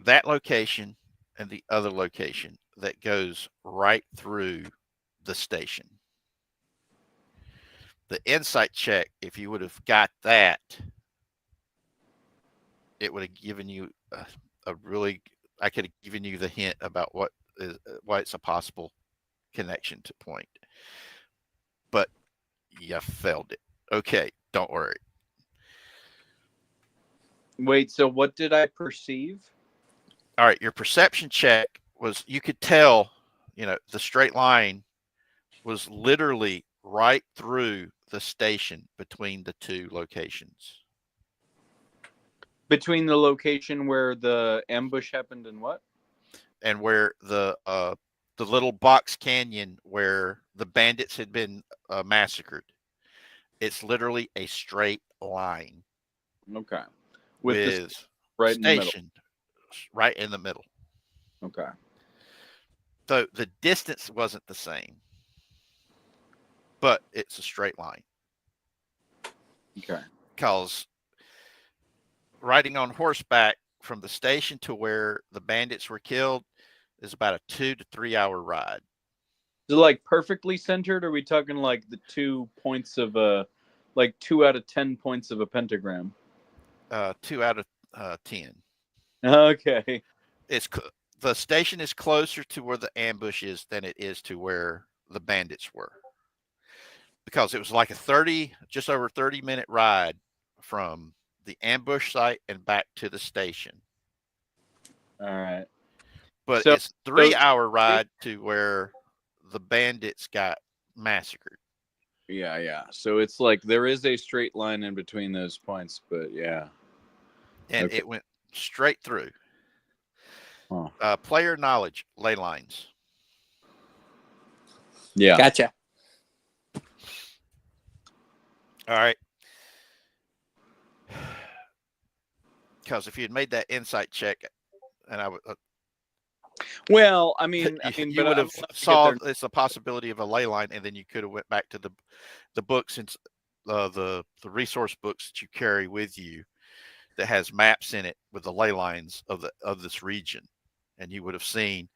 that location and the other location that goes right through the station. The insight check, if you would have got that, it would have given you I could have given you the hint about why it's a possible connection to point. But you failed it. Okay, don't worry. Wait, so what did I perceive? All right, your perception check was, you could tell, the straight line was literally right through the station between the two locations. Between the location where the ambush happened and what? And where the little box canyon where the bandits had been massacred. It's literally a straight line. Okay. With the right station right in the middle. Okay. So the distance wasn't the same, but it's a straight line. Okay. Because riding on horseback from the station to where the bandits were killed is about a 2 to 3 hour ride. Is it like perfectly centered? Or are we talking like the 2 points of like 2 out of 10 points of a pentagram? 2 out of 10. Okay. The station is closer to where the ambush is than it is to where the bandits were, because it was like just over 30-minute ride from the ambush site and back to the station. All right. But it's 3 hour ride to where the bandits got massacred. Yeah. So it's like there is a straight line in between those points, but yeah. And it went straight through. Huh. Player knowledge, ley lines. Yeah. Gotcha. All right. Because if you had made that insight check, and I would. Well, I mean, you would have saw it's a possibility of a ley line, and then you could have went back to the books, since the resource books that you carry with you that has maps in it with the ley lines of this region, and you would have seen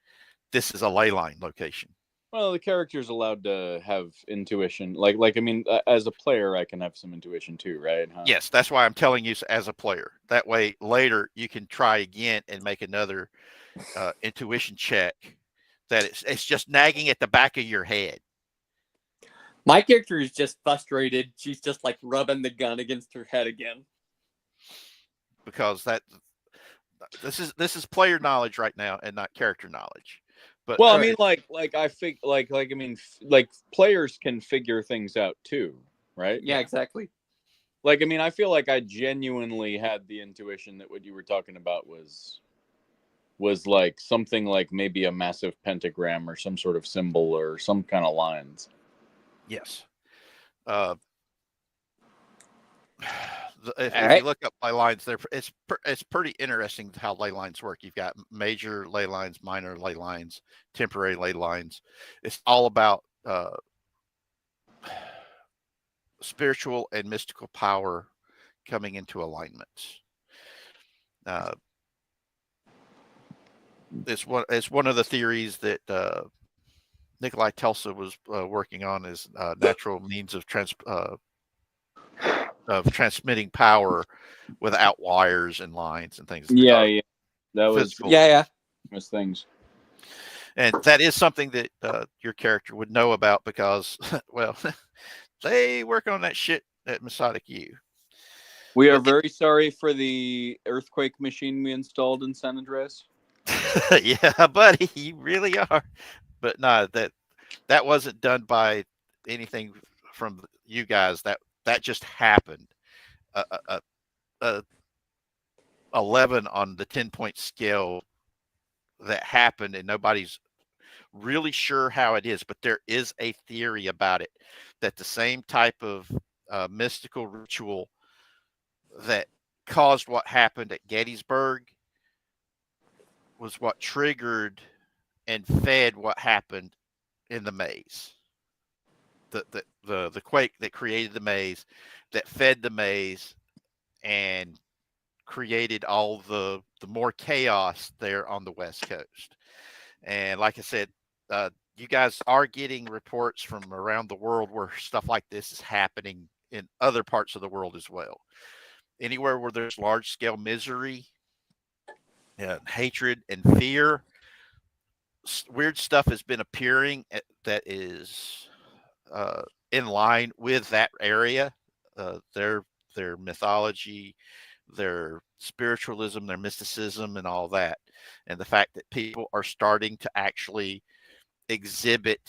this is a ley line location. Well, the character's allowed to have intuition. Like I mean, as a player, I can have some intuition too, right? Huh? Yes, that's why I'm telling you as a player. That way, later you can try again and make another intuition check. That it's just nagging at the back of your head. My character is just frustrated. She's just like rubbing the gun against her head again. Because this is player knowledge right now and not character knowledge. But well, I mean, like I mean, like players can figure things out too, right? Yeah, exactly. Like, I mean, I feel like I genuinely had the intuition that what you were talking about was like something like maybe a massive pentagram or some sort of symbol or some kind of lines. Yes. If you look up ley lines, it's pretty interesting how ley lines work. You've got major ley lines, minor ley lines, temporary ley lines. It's all about spiritual and mystical power coming into alignment. It's one of the theories that Nikolai Tesla was working on, is natural means of transmitting power without wires and lines and things. Yeah, that was yeah. Things. And that is something that your character would know about because, well, they work on that shit at Masonic U. We are But very sorry for the earthquake machine we installed in San Andreas. yeah, buddy, you really are. But no, that wasn't done by anything from you guys. That just happened. A 11 on the 10-point scale that happened, and nobody's really sure how it is, but there is a theory about it that the same type of mystical ritual that caused what happened at Gettysburg was what triggered and fed what happened in the maze. The quake that created the maze, that fed the maze, and created all the more chaos there on the West Coast. And like I said, you guys are getting reports from around the world where stuff like this is happening in other parts of the world as well. Anywhere where there's large scale misery, hatred, and fear, weird stuff has been appearing that is in line with that area, their mythology, their spiritualism, their mysticism, and all that. And the fact that people are starting to actually exhibit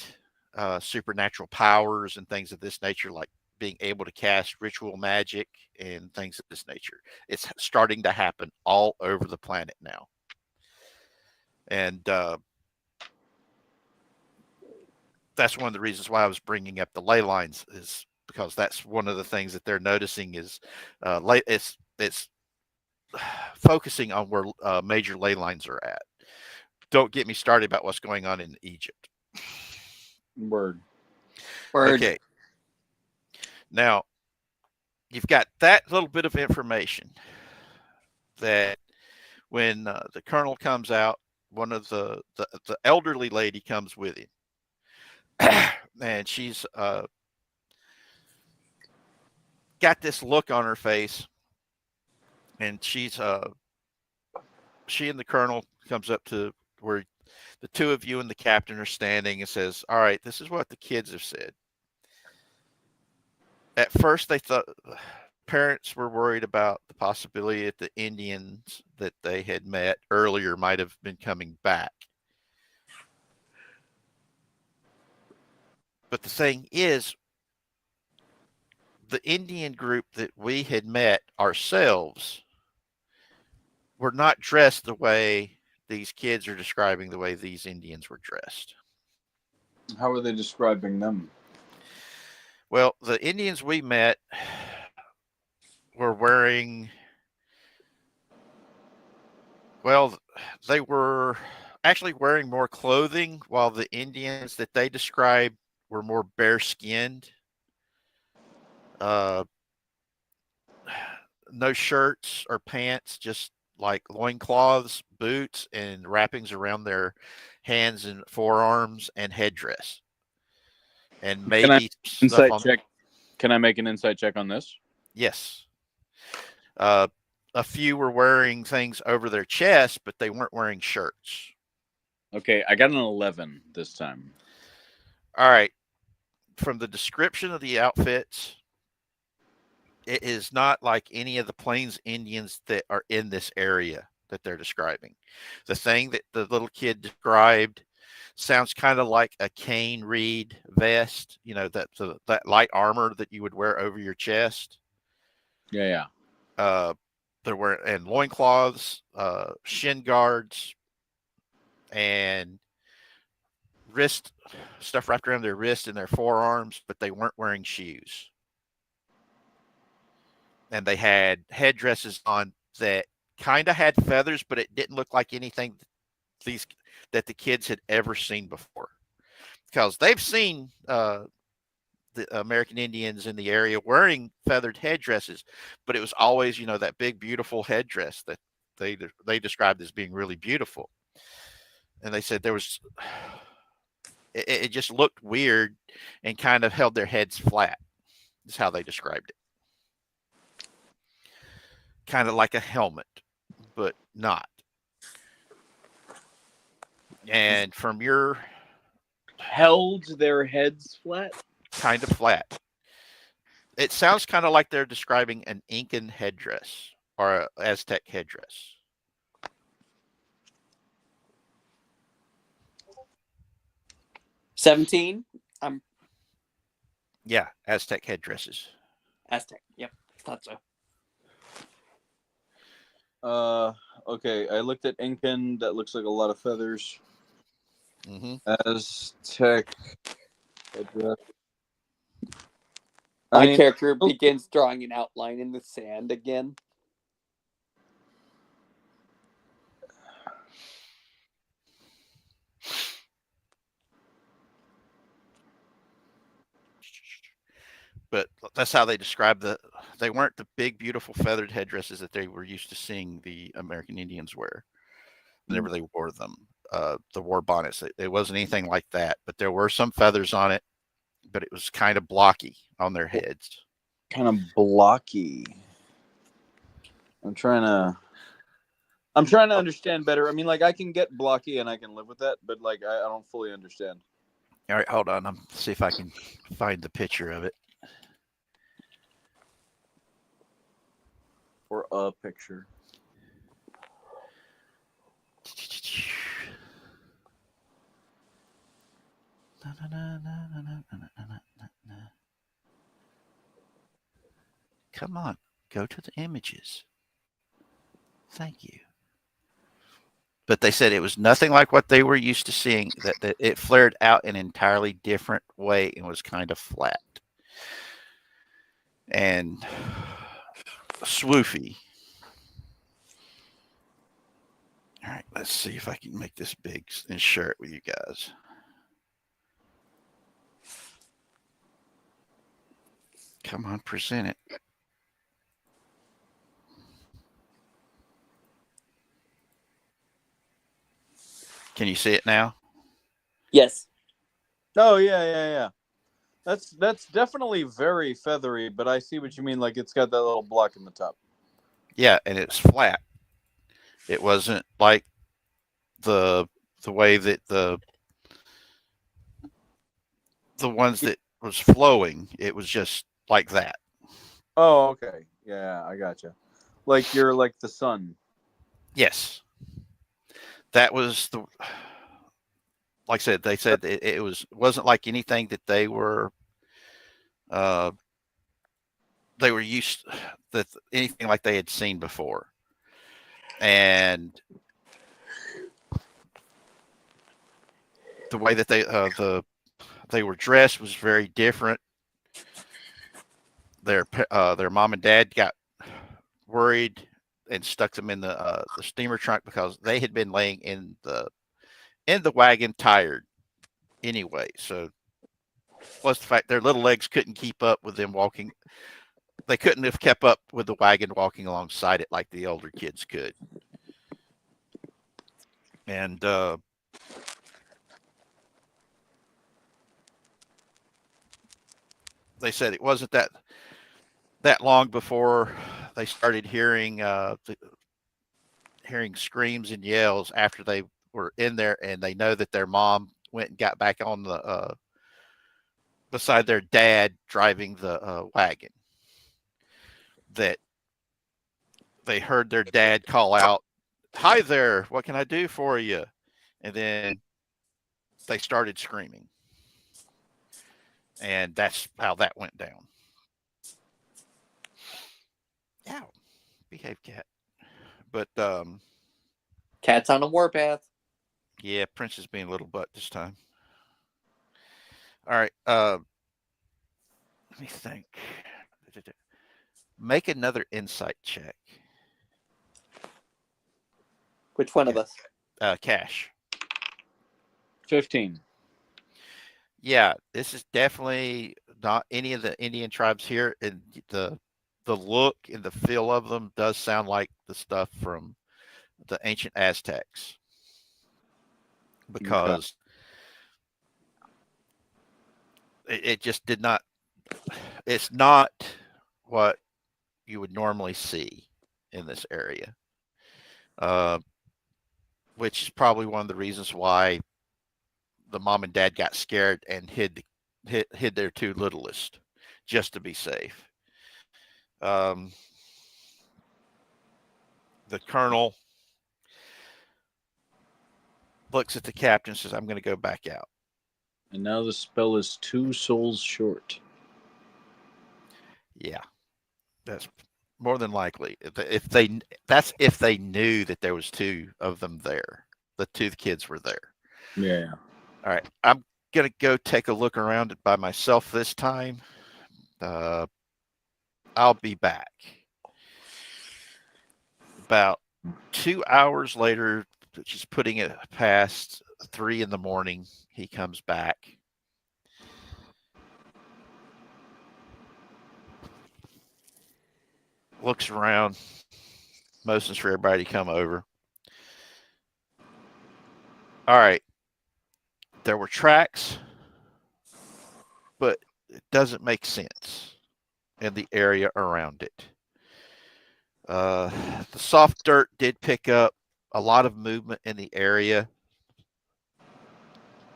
supernatural powers and things of this nature, like being able to cast ritual magic and things of this nature. It's starting to happen all over the planet now. And that's one of the reasons why I was bringing up the ley lines, is because that's one of the things that they're noticing is it's focusing on where major ley lines are at. Don't get me started about what's going on in Egypt. Word. Okay. Now, you've got that little bit of information that when the colonel comes out, one of the elderly lady comes with him. And she's got this look on her face, and she and the colonel comes up to where the two of you and the captain are standing and says, all right, this is what the kids have said. At first they thought parents were worried about the possibility that the Indians that they had met earlier might have been coming back. But the thing is, the Indian group that we had met ourselves were not dressed the way these kids are describing the way these Indians were dressed. How are they describing them? Well, the Indians we met were wearing, well, they were actually wearing more clothing, while the Indians that they described were more bare skinned. No shirts or pants, just like loincloths, boots, and wrappings around their hands and forearms, and headdress. And maybe stuff on. Check. Can I make an insight check on this? Yes. A few were wearing things over their chest, but they weren't wearing shirts. Okay, I got an 11 this time. All right. From the description of the outfits, it is not like any of the Plains Indians that are in this area that they're describing. The thing that the little kid described sounds kind of like a cane reed vest, that light armor that you would wear over your chest. Yeah. They're wearing and loincloths, shin guards, and wrist stuff wrapped around their wrist and their forearms, but they weren't wearing shoes. And they had headdresses on that kind of had feathers, but it didn't look like anything that the kids had ever seen before, because they've seen the American Indians in the area wearing feathered headdresses, but it was always, that big, beautiful headdress that they described as being really beautiful. And they said it just looked weird and kind of held their heads flat. Is how they described it. Kind of like a helmet, but not. And from your Held their heads flat. kind of flat, it sounds kind of like they're describing an Incan headdress or an Aztec headdress. $17. I'm Yeah, Aztec headdresses. Aztec. Yep, thought so. Okay. I looked at Incan. That looks like a lot of feathers. Mm-hmm. Aztec headdress. My character begins drawing an outline in the sand again. But that's how they describe they weren't the big, beautiful feathered headdresses that they were used to seeing the American Indians wear whenever they wore them. The war bonnets, it wasn't anything like that, but there were some feathers on it, but it was kind of blocky on their heads. Kind of blocky. I'm trying to understand better. I mean, like, I can get blocky and I can live with that, but like, I don't fully understand. All right, hold on. I'm see if I can find the picture of it. Or a picture. Come on, go to the images. Thank you. But they said it was nothing like what they were used to seeing, that it flared out an entirely different way and was kind of flat and swoofy. All right, let's see if I can make this big and share it with you guys. Come on, present it. Can you see it now? Yes. Oh yeah. That's definitely very feathery, but I see what you mean. Like, it's got that little block in the top. Yeah, and it's flat. It wasn't like the way that the ones that was flowing. It was just like that. Oh, okay. Yeah, I gotcha. Like, you're like the sun. Yes, that was the. Like I said, they said it wasn't like anything that they were used that anything like they had seen before, and the way that they were dressed was very different. Their mom and dad got worried and stuck them in the steamer trunk because they had been laying in the wagon tired anyway. So plus the fact their little legs couldn't keep up with them walking. They couldn't have kept up with the wagon walking alongside it like the older kids could. And they said it wasn't that long before they started hearing hearing screams and yells after they were in there, and they know that their mom went and got back on the beside their dad driving the wagon. That they heard their dad call out, "Hi there, what can I do for you?" And then they started screaming. And that's how that went down. Ow, behave, cat. But Cat's on a warpath. yeah, Prince is being a little butt this time. All right, let me think. Make another insight check. Which one of us? Cash. 15. Yeah, this is definitely not any of the Indian tribes here, and the look and the feel of them does sound like the stuff from the ancient Aztecs, because it just did not. It's not what you would normally see in this area. which is probably one of the reasons why the mom and dad got scared and hid their two littlest just to be safe. Um, the colonel looks at the captain and says, I'm going to go back out. And now the spell is 2 souls short. Yeah, that's more than likely. If they knew that there was two of them there, the two kids were there. Yeah. All right, I'm going to go take a look around it by myself this time. I'll be back. About 2 hours later, she's putting it past 3 in the morning. He comes back. Looks around, motions for everybody to come over. All right. There were tracks, but it doesn't make sense in the area around it. The soft dirt did pick up a lot of movement in the area,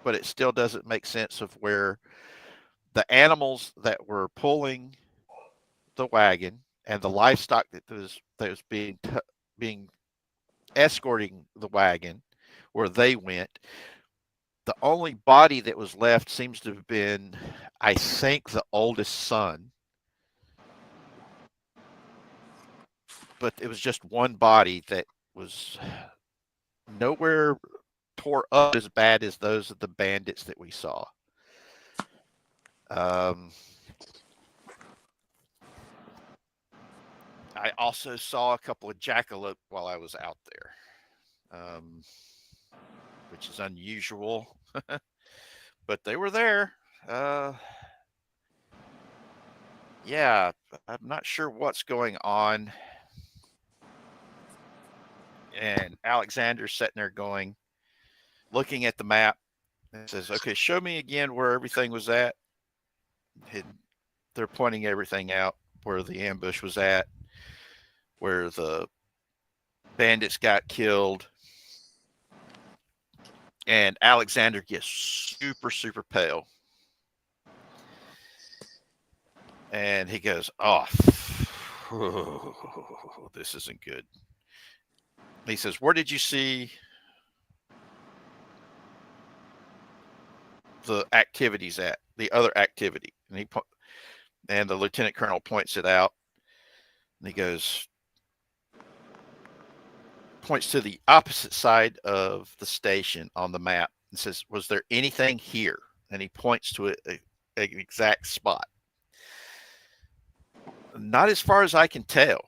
but it still doesn't make sense of where the animals that were pulling the wagon and the livestock that was being escorting the wagon, where they went. The only body that was left seems to have been, I think, the oldest son. But it was just one body that was nowhere tore up as bad as those of the bandits that we saw. I also saw a couple of jackalope while I was out there, which is unusual, but they were there. Yeah, I'm not sure what's going on. And Alexander's sitting there looking at the map, and says, okay, show me again where everything was at. They're pointing everything out, where the ambush was at, where the bandits got killed. And Alexander gets super, super pale. And he goes, oh, this isn't good. He says, where did you see the activities at, the other activity? And the lieutenant colonel points it out. And he points to the opposite side of the station on the map and says, was there anything here? And he points to an exact spot. Not as far as I can tell.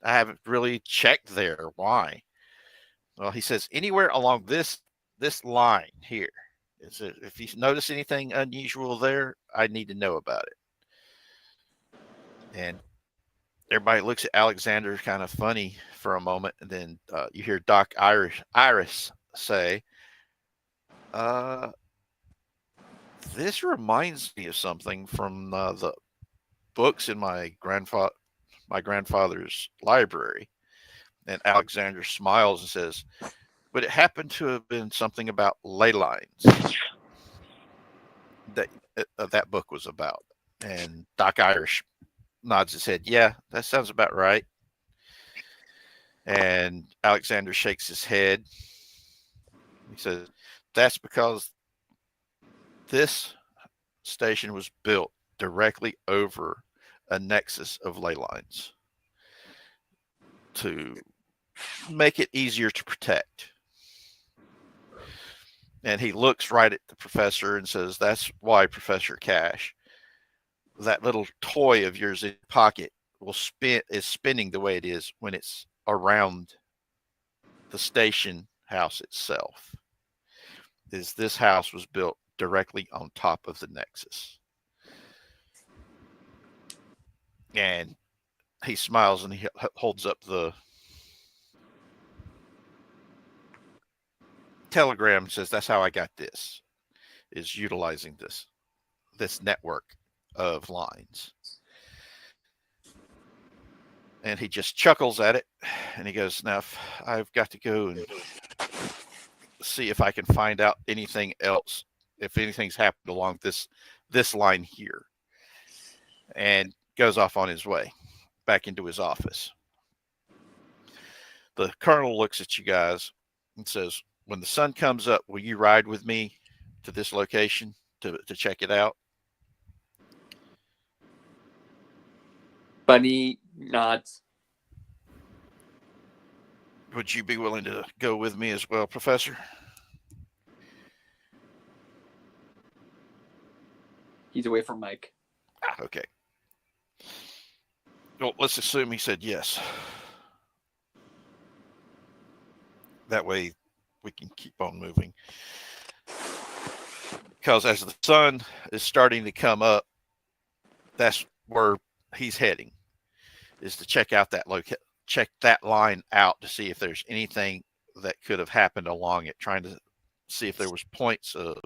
I haven't really checked there. Why? Well, he says, anywhere along this line here. If you notice anything unusual there, I need to know about it. And everybody looks at Alexander kind of funny for a moment, and then you hear Doc Iris say, this reminds me of something from the books in my grandfather's library. And Alexander smiles and says, but it happened to have been something about ley lines that book was about. And Doc Irish nods his head. Yeah, that sounds about right. And Alexander shakes his head. He says, that's because this station was built directly over a nexus of ley lines to make it easier to protect. And he looks right at the professor and says, that's why, Professor Cash, that little toy of yours in your pocket is spinning the way it is when it's around the station house itself. This house was built directly on top of the nexus. And he smiles and he holds up the telegram and says, that's how I got this, is utilizing this network of lines. And he just chuckles at it, and he goes, "Now, I've got to go and see if I can find out anything else, if anything's happened along this line here," and goes off on his way back into his office. The colonel looks at you guys and says, "When the sun comes up, will you ride with me to this location to check it out?" Bunny nods. Would you be willing to go with me as well, Professor? He's away from Mike. Okay. Well, let's assume he said yes. That way we can keep on moving. Because as the sun is starting to come up, that's where he's heading, is to check out that check that line out to see if there's anything that could have happened along it, trying to see if there was points of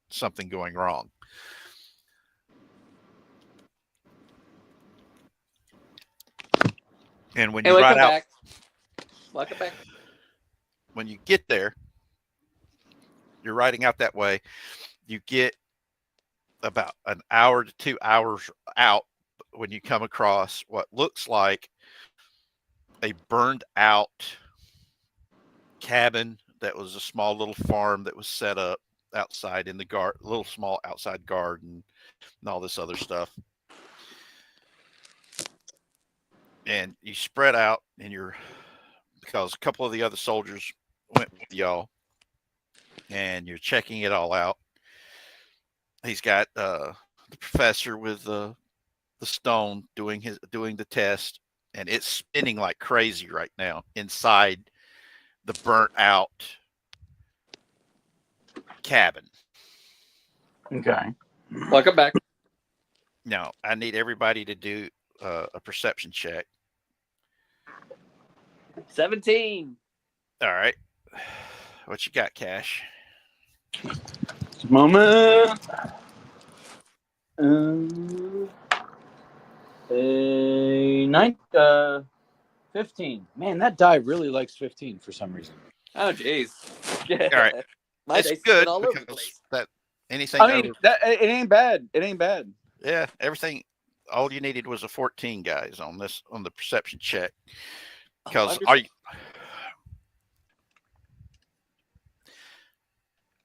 something going wrong. And when you ride out, welcome back. When you get there, you're riding out that way. You get about an hour to 2 hours out when you come across what looks like a burned out cabin that was a small little farm that was set up outside in the little small outside garden and all this other stuff. And you spread out, and because a couple of the other soldiers went with y'all, and you're checking it all out. He's got the professor with the stone doing the test, and it's spinning like crazy right now inside the burnt out cabin. Okay. Welcome back. Now, I need everybody to do a perception check. 17. All right. What you got, Cash? Moment. A 15. Man, that die really likes 15 for some reason. Oh, jeez. All right. My It's dice good all over the because place. that anything. I mean, it ain't bad. It ain't bad. Yeah, everything. All you needed was a 14, guys, on the perception check. Because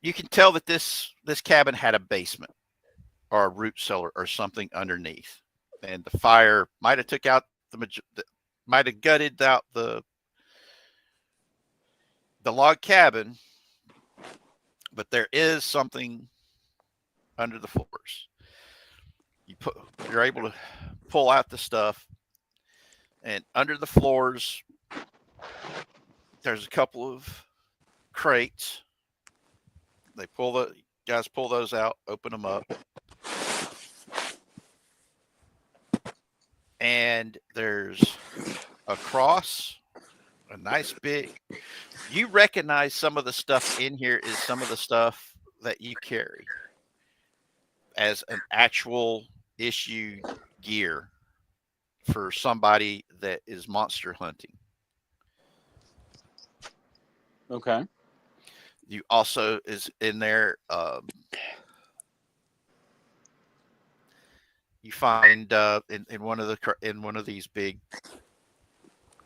you can tell that this cabin had a basement or a root cellar or something underneath, and the fire might have took out might have gutted out the log cabin, but there is something under the floors. You're able to pull out the stuff, and under the floors there's a couple of crates. Guys pull those out, open them up, and there's a cross, a nice big. You recognize some of the stuff in here is some of the stuff that you carry as an actual issue gear for somebody that is monster hunting. Okay. You also is in there. You find in one of these big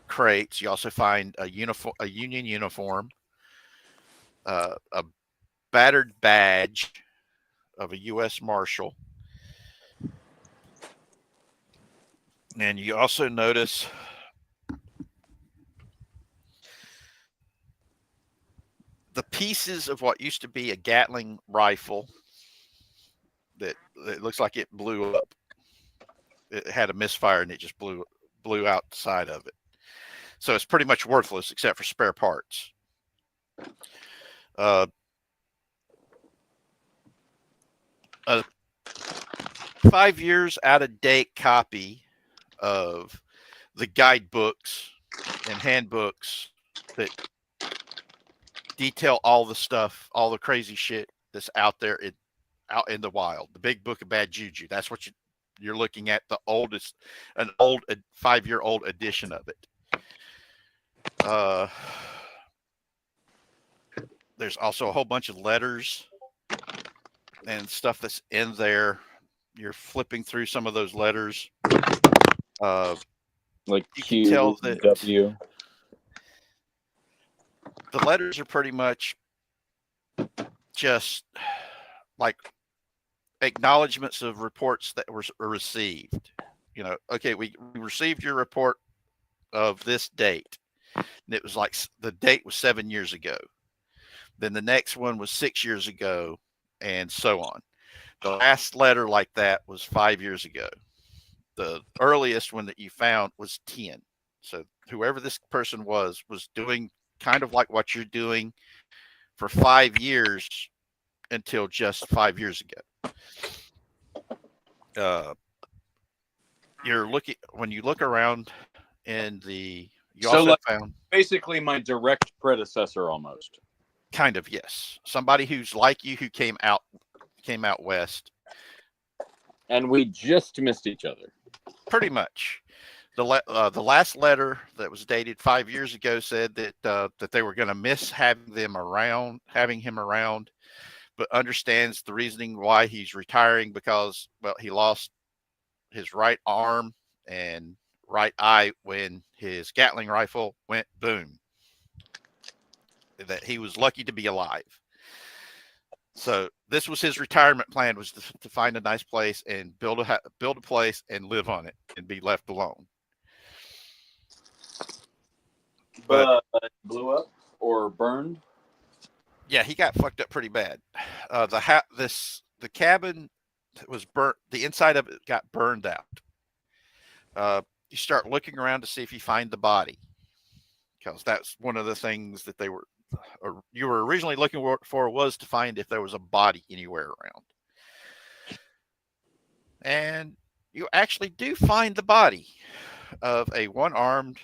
crates. You also find a Union uniform, a battered badge of a U.S. Marshal, and you also notice the pieces of what used to be a Gatling rifle that it looks like it blew up. It had a misfire and it just blew out the side of it. So it's pretty much worthless except for spare parts. A 5 years out of date copy of the guidebooks and handbooks that detail all the stuff, all the crazy shit that's out there out in the wild. The Big Book of Bad Juju. That's what you You're looking at the oldest, an old 5-year-old edition of it. There's also a whole bunch of letters and stuff that's in there. You're flipping through some of those letters. Like You Q, can tell that W. the letters are pretty much just like acknowledgments of reports that were received. You know, okay, we received your report of this date. And it was like the date was 7 years ago. Then the next one was 6 years ago, and so on. The last letter like that was 5 years ago. The earliest one that you found was 10. So whoever this person was doing kind of like what you're doing for 5 years until just 5 years ago. You're looking when you look around in the you So, also like, found basically my direct predecessor almost. kind of, yes, somebody who's like you who came out west. And we just missed each other. Pretty much. The last letter that was dated 5 years ago said that that they were going to miss having him around, but understands the reasoning why he's retiring because, well, he lost his right arm and right eye when his Gatling rifle went boom. That he was lucky to be alive. So this was his retirement plan, was to find a nice place and build a place and live on it and be left alone. But blew up or burned? Yeah, he got fucked up pretty bad. The cabin was burnt. The inside of it got burned out. You start looking around to see if you find the body, because that's one of the things that you were originally looking for was to find if there was a body anywhere around. And you actually do find the body of a one-armed,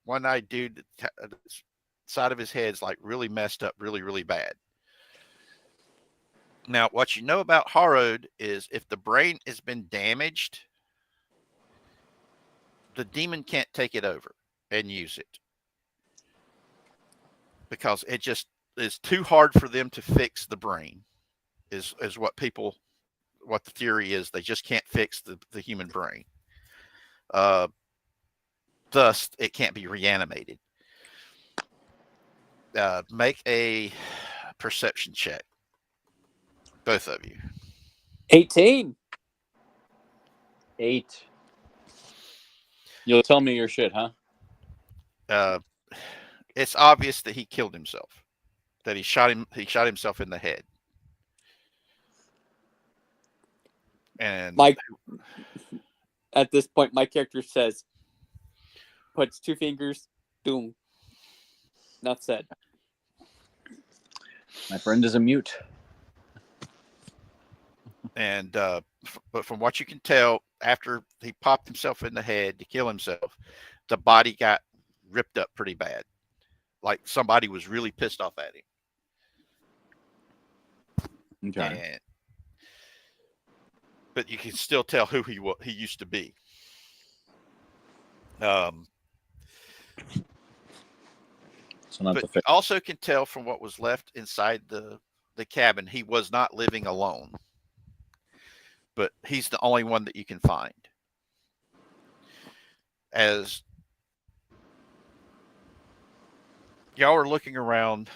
one-eyed dude. The side of his head's like really messed up, really, really bad. Now, what you know about Harrowed is if the brain has been damaged, the demon can't take it over and use it, because it just is too hard for them to fix the brain, is what the theory is. They just can't fix the human brain. Thus, it can't be reanimated. Make a perception check, both of you. 18. 8. You'll tell me your shit, huh? It's obvious that he killed himself. That he shot himself in the head. And At this point, my character says, puts 2 fingers, boom. Not said. My friend is a mute. And but from what you can tell, after he popped himself in the head to kill himself, the body got ripped up pretty bad. Like somebody was really pissed off at him. Okay. But you can still tell who he used to be. But you also can tell from what was left inside the cabin, he was not living alone. But he's the only one that you can find. As y'all are looking around,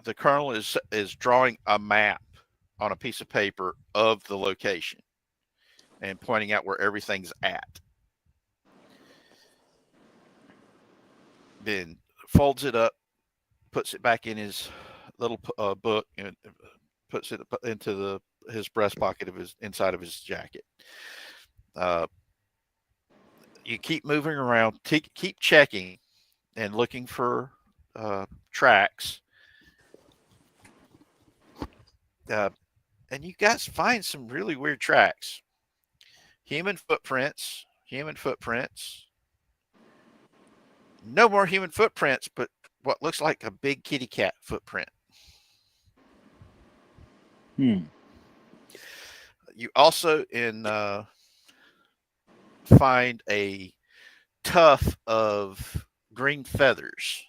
the colonel is drawing a map on a piece of paper of the location and pointing out where everything's at. Then folds it up, puts it back in his little book, and puts it into his breast pocket inside of his jacket. You keep moving around, keep checking and looking for tracks. And you guys find some really weird tracks. Human footprints. No more human footprints, but what looks like a big kitty cat footprint. You also, in find a tuft of green feathers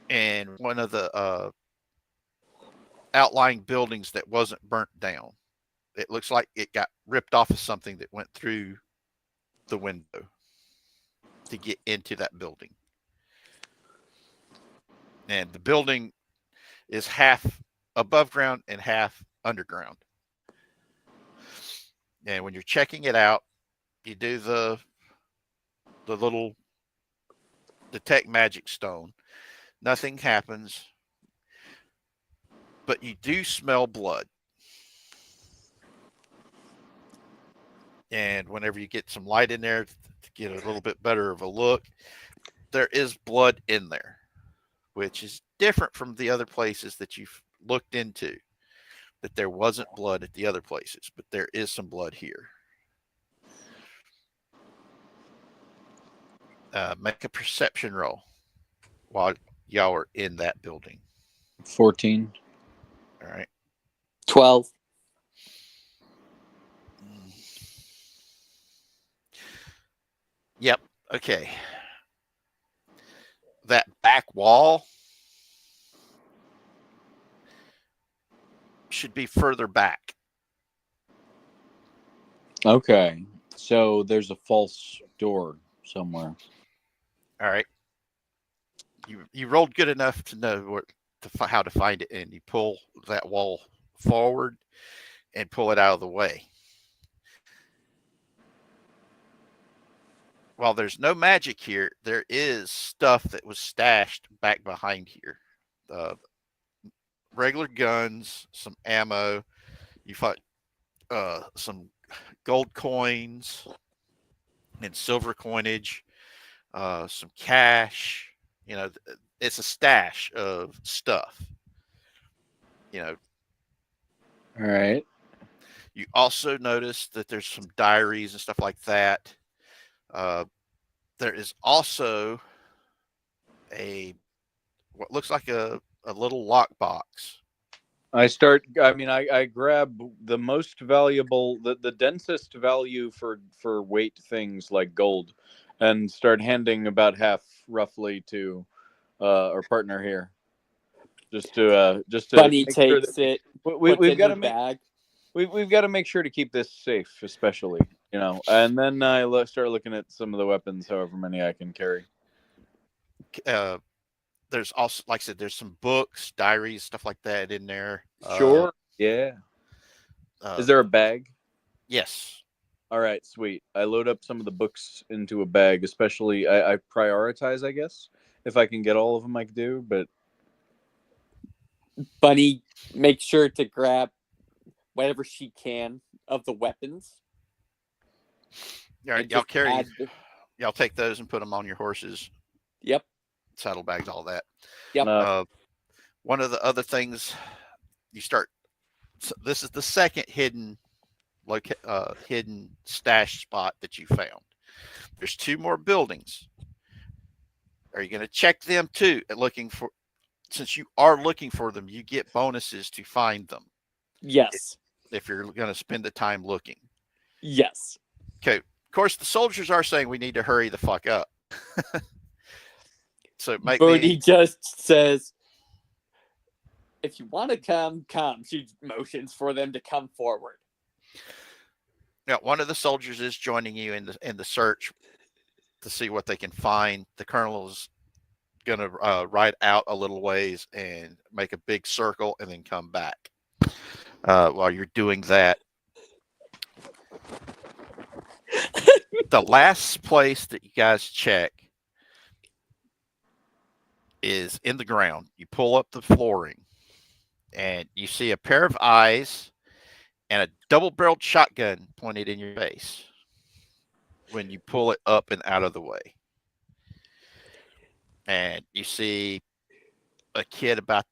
in one of the outlying buildings that wasn't burnt down. It looks like it got ripped off of something that went through the window to get into that building. And the building is half above ground and half underground. And when you're checking it out, you do the little detect magic stone. Nothing happens, but you do smell blood. And whenever you get some light in there to get a little bit better of a look, there is blood in there, which is different from the other places that you've looked into. That there wasn't blood at the other places, but there is some blood here. Make a perception roll while y'all are in that building. 14. All right. 12. Yep. Okay. That back wall should be further back. Okay. So there's a false door somewhere. All right. You rolled good enough to know how to find it, and you pull that wall forward and pull it out of the way. While there's no magic here, there is stuff that was stashed back behind here. Regular guns, some ammo. You find some gold coins and silver coinage, some cash. You know, it's a stash of stuff. You know. All right. You also notice that there's some diaries and stuff like that. There is also what looks like a little lockbox. I grab the most valuable, the densest value for weight things like gold, and start handing about half roughly to our partner here. Just to Bunny make sure takes that it. we've got to make bag. we've got to make sure to keep this safe, especially, you know. And then I start looking at some of the weapons, however many I can carry. There's also, like I said, there's some books, diaries, stuff like that in there. Sure. Yeah. Is there a bag? Yes. All right, sweet. I load up some of the books into a bag, especially I prioritize, I guess. If I can get all of them, I do, but Bunny makes sure to grab whatever she can of the weapons. All right, y'all carry. Y'all take those and put them on your horses. Yep. Saddlebags, all that. Yep. One of the other things you start. This is the second hidden stash spot that you found. There's 2 more buildings. Are you going to check them too? Since you are looking for them, you get bonuses to find them. Yes. If you're going to spend the time looking. Yes. Okay. Of course, the soldiers are saying we need to hurry the fuck up. So Bodhi just says, if you want to come. She motions for them to come forward. Now, one of the soldiers is joining you in the search to see what they can find. The colonel is going to ride out a little ways and make a big circle and then come back. While you're doing that, the last place that you guys check is in the ground. You pull up the flooring and you see a pair of eyes and a double-barreled shotgun pointed in your face when you pull it up and out of the way. And you see a kid about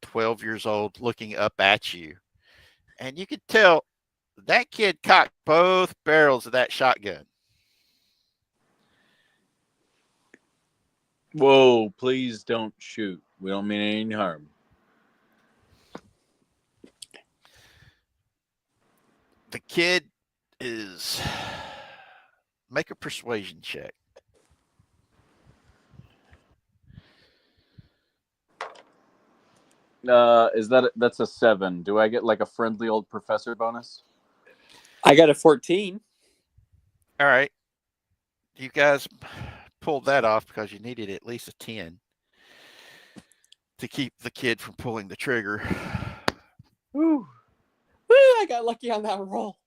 12 years old looking up at you. And you could tell that kid cocked both barrels of that shotgun. Whoa, please don't shoot. We don't mean any harm. The kid is Make a persuasion check. That's a 7? Do I get like a friendly old professor bonus? I got a 14. All right. You guys pulled that off because you needed at least a 10 to keep the kid from pulling the trigger. Woo! Woo! I got lucky on that roll.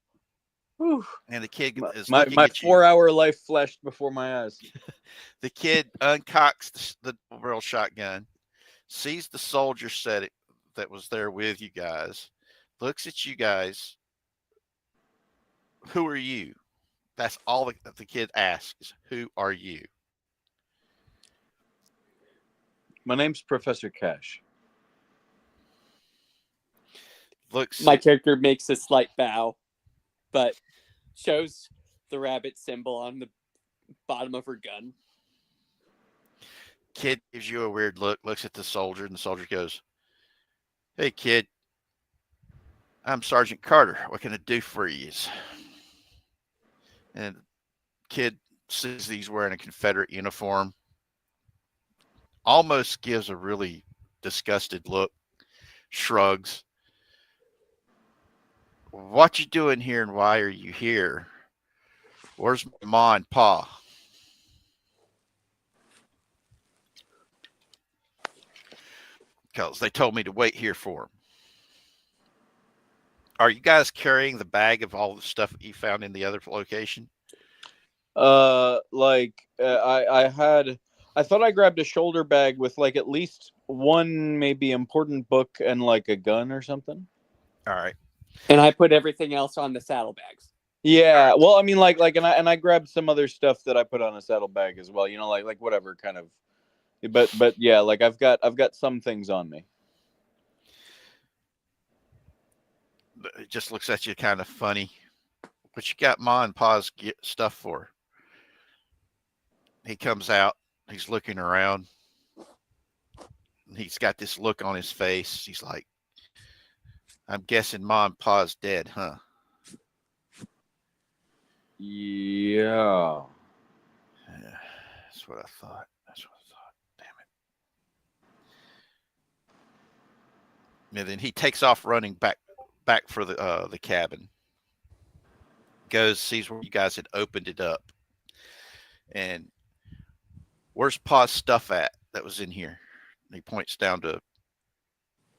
Woo! And the kid is My looking at you. 4-hour life flashed before my eyes. The kid uncocks the double-barrel shotgun, sees the soldier that was there with you guys, looks at you guys. Who are you? That's all the kid asks. Who are you? My name's Professor Cash. My character makes a slight bow, but shows the rabbit symbol on the bottom of her gun. Kid gives you a weird look, looks at the soldier, and the soldier goes, "Hey, kid, I'm Sergeant Carter. What can I do for you?" And the kid sees he's wearing a Confederate uniform, almost gives a really disgusted look, shrugs. What you doing here and why are you here? Where's my ma and pa? Because they told me to wait here for them. Are you guys carrying the bag of all the stuff that you found in the other location? I thought I grabbed a shoulder bag with like at least one maybe important book and like a gun or something. All right. And I put everything else on the saddlebags. Yeah, well, I mean, and I grabbed some other stuff that I put on a saddlebag as well. You know, like whatever kind of. But yeah, like I've got some things on me. It just looks at you kind of funny. What you got ma and pa's stuff for? He comes out. He's looking around. He's got this look on his face. He's like, I'm guessing ma and pa's dead, huh? Yeah. That's what I thought. Damn it. And then he takes off running back for the cabin. Goes, sees where you guys had opened it up. And where's pa's stuff at that was in here? And he points down to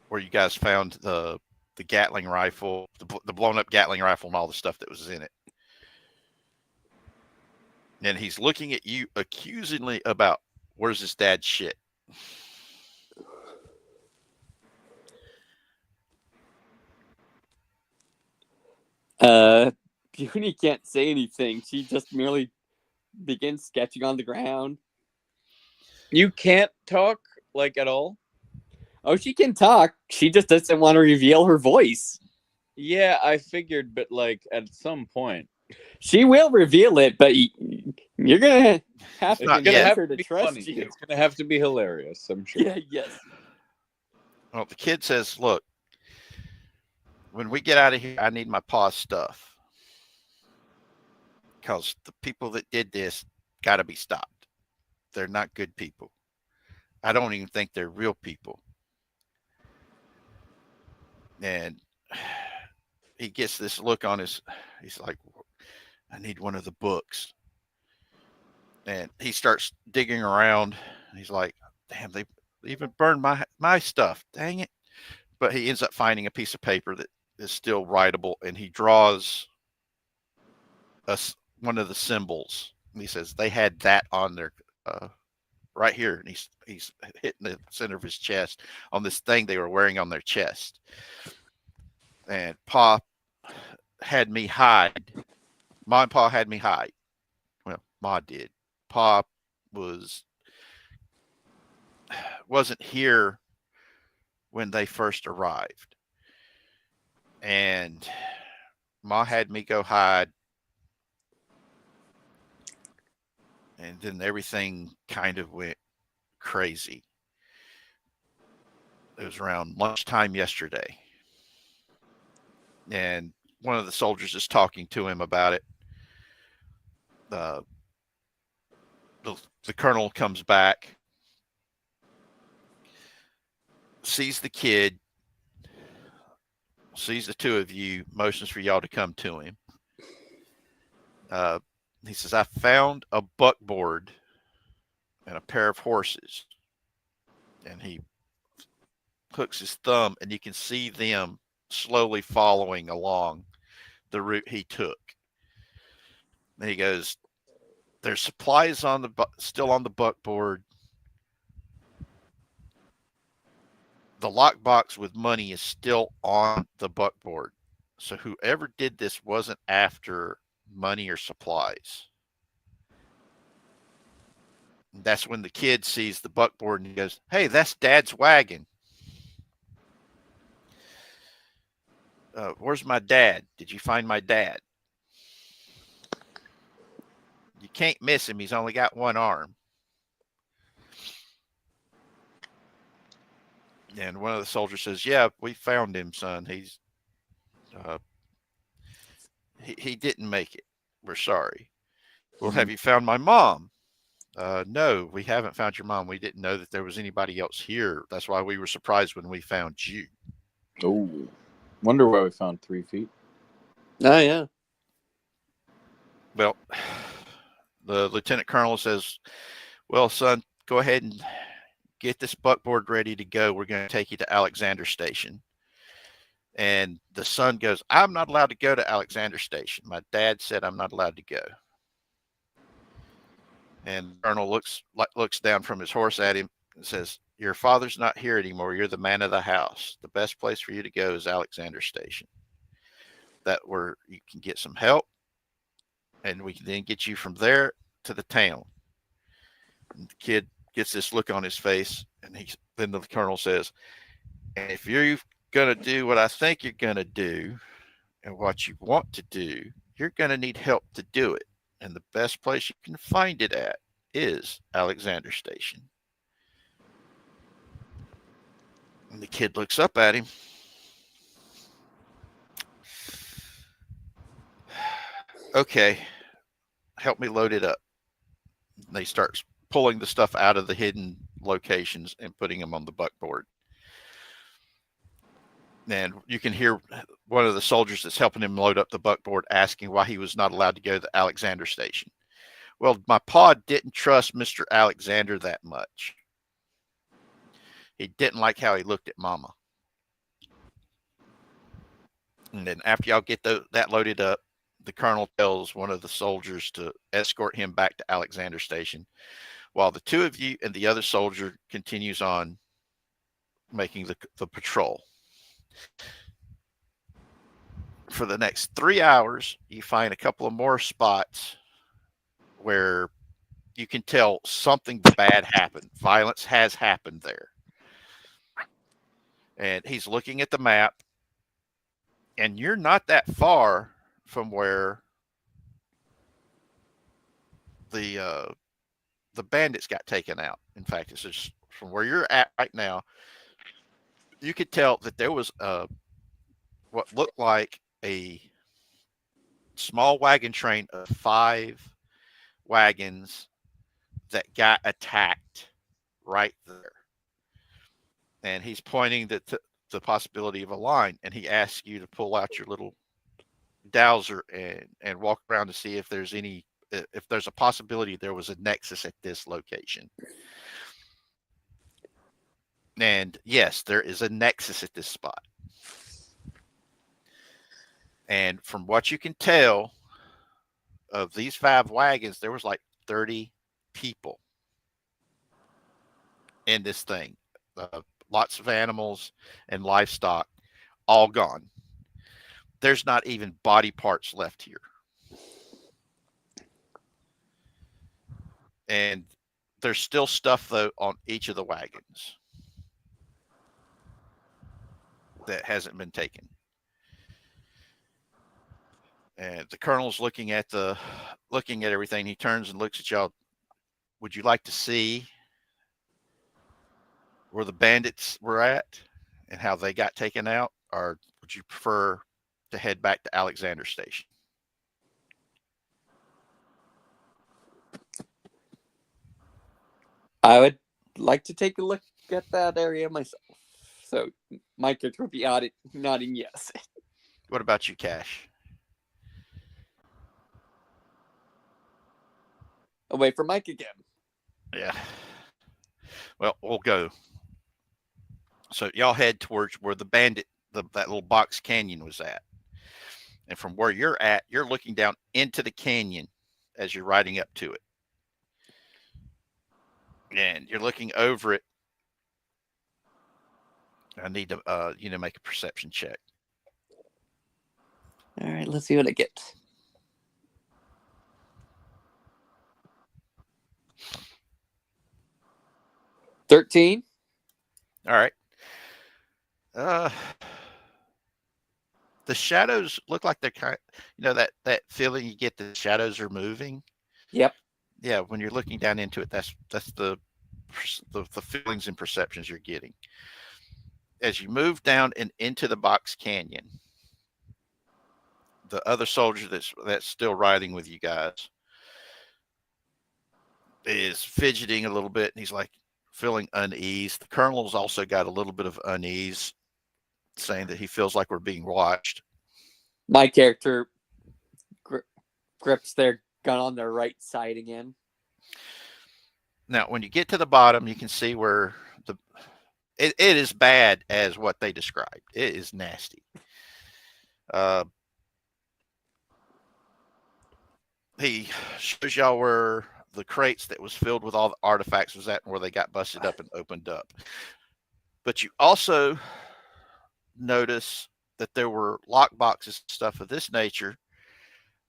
where you guys found the Gatling rifle, the blown up Gatling rifle and all the stuff that was in it. And he's looking at you accusingly about where's his dad's shit. Puny can't say anything. She just merely begins sketching on the ground. You can't talk like at all? Oh, she can talk. She just doesn't want to reveal her voice. Yeah, I figured, but like at some point. She will reveal it, but you're going to have to get her to trust funny. you. It's going to have to be hilarious, I'm sure. Yeah, yes. Well, the kid says, look, when we get out of here, I need my pa's stuff. Because the people that did this got to be stopped. They're not good people. I don't even think they're real people. And he gets this look on he's like, I need one of the books. And he starts digging around. He's like, damn, they even burned my stuff. Dang it. But he ends up finding a piece of paper that is still writable, and he draws one of the symbols. And he says they had that on their right here, and he's hitting the center of his chest on this thing they were wearing on their chest. And Pa had me hide. Ma and Pa had me hide. Well, Ma did. Pa wasn't here when they first arrived. And Ma had me go hide. And then everything kind of went crazy. It was around lunchtime yesterday. And one of the soldiers is talking to him about it. the colonel comes back, sees the kid, sees the two of you, motions for y'all to come to him. He says, I found a buckboard and a pair of horses. And he hooks his thumb, and you can see them slowly following along the route he took. And he goes, there's supplies still on the buckboard. The lockbox with money is still on the buckboard. So whoever did this wasn't after money or supplies. And that's when the kid sees the buckboard and he goes, hey, that's Dad's wagon. Where's my dad? Did you find my dad? You can't miss him. He's only got one arm. And one of the soldiers says, yeah, we found him, son. He didn't make it. We're sorry. Well, have you found my mom? No, we haven't found your mom. We didn't know that there was anybody else here. That's why we were surprised when we found you. Oh, wonder why we found 3 feet. Oh, yeah. Well, the lieutenant colonel says, well, son, go ahead and get this buckboard ready to go. We're going to take you to Alexander Station. And the son goes, I'm not allowed to go to Alexander Station. My dad said I'm not allowed to go. And the colonel looks down from his horse at him and says, your father's not here anymore. You're the man of the house. The best place for you to go is Alexander Station. That where you can get some help, and we can then get you from there to the town. And the kid gets this look on his face, and then the colonel says, and if you're going to do what I think you're going to do and what you want to do, you're going to need help to do it. And the best place you can find it at is Alexander Station. And the kid looks up at him. Okay, help me load it up. And they start pulling the stuff out of the hidden locations and putting them on the buckboard. And you can hear one of the soldiers that's helping him load up the buckboard asking why he was not allowed to go to the Alexander Station. Well, my pa didn't trust Mr. Alexander that much. He didn't like how he looked at Mama. And then after y'all get that loaded up, the colonel tells one of the soldiers to escort him back to Alexander Station, while the two of you and the other soldier continues on making the patrol. For the next 3 hours, you find a couple of more spots where you can tell something bad happened. Violence has happened there. And he's looking at the map, and you're not that far from where the bandits got taken out. In fact, it's just from where you're at right now. You could tell that there was what looked like a small wagon train of 5 wagons that got attacked right there. And he's pointing the possibility of a line, and he asks you to pull out your little dowser and walk around to see if there's a possibility there was a nexus at this location. And yes, there is a nexus at this spot. And from what you can tell of these 5 wagons, there was like 30 people in this thing. Lots of animals and livestock, all gone. There's not even body parts left here. And there's still stuff, though, on each of the wagons that hasn't been taken. And the colonel's looking at everything. He turns and looks at y'all. Would you like to see where the bandits were at and how they got taken out? Or would you prefer to head back to Alexander Station? I would like to take a look at that area myself. So my character would be nodding yes. What about you, Cash? Away from Mike again. Yeah. Well, we'll go. So y'all head towards where the bandit, that little box canyon was at. And from where you're at, you're looking down into the canyon as you're riding up to it. And you're looking over it. I need to, make a perception check. All right, let's see what I get. $13. All right. The shadows look like they're that feeling you get, the shadows are moving. Yep. Yeah, when you're looking down into it, that's the feelings and perceptions you're getting. As you move down and into the box canyon, the other soldier that's still riding with you guys is fidgeting a little bit, and he's like feeling unease. The colonel's also got a little bit of unease, saying that he feels like we're being watched. My character grips their gun on their right side again. Now, when you get to the bottom, you can see where it is bad as what they described. It is nasty. He shows y'all where the crates that was filled with all the artifacts was at, and where they got busted up and opened up. But you also notice that there were lock boxes and stuff of this nature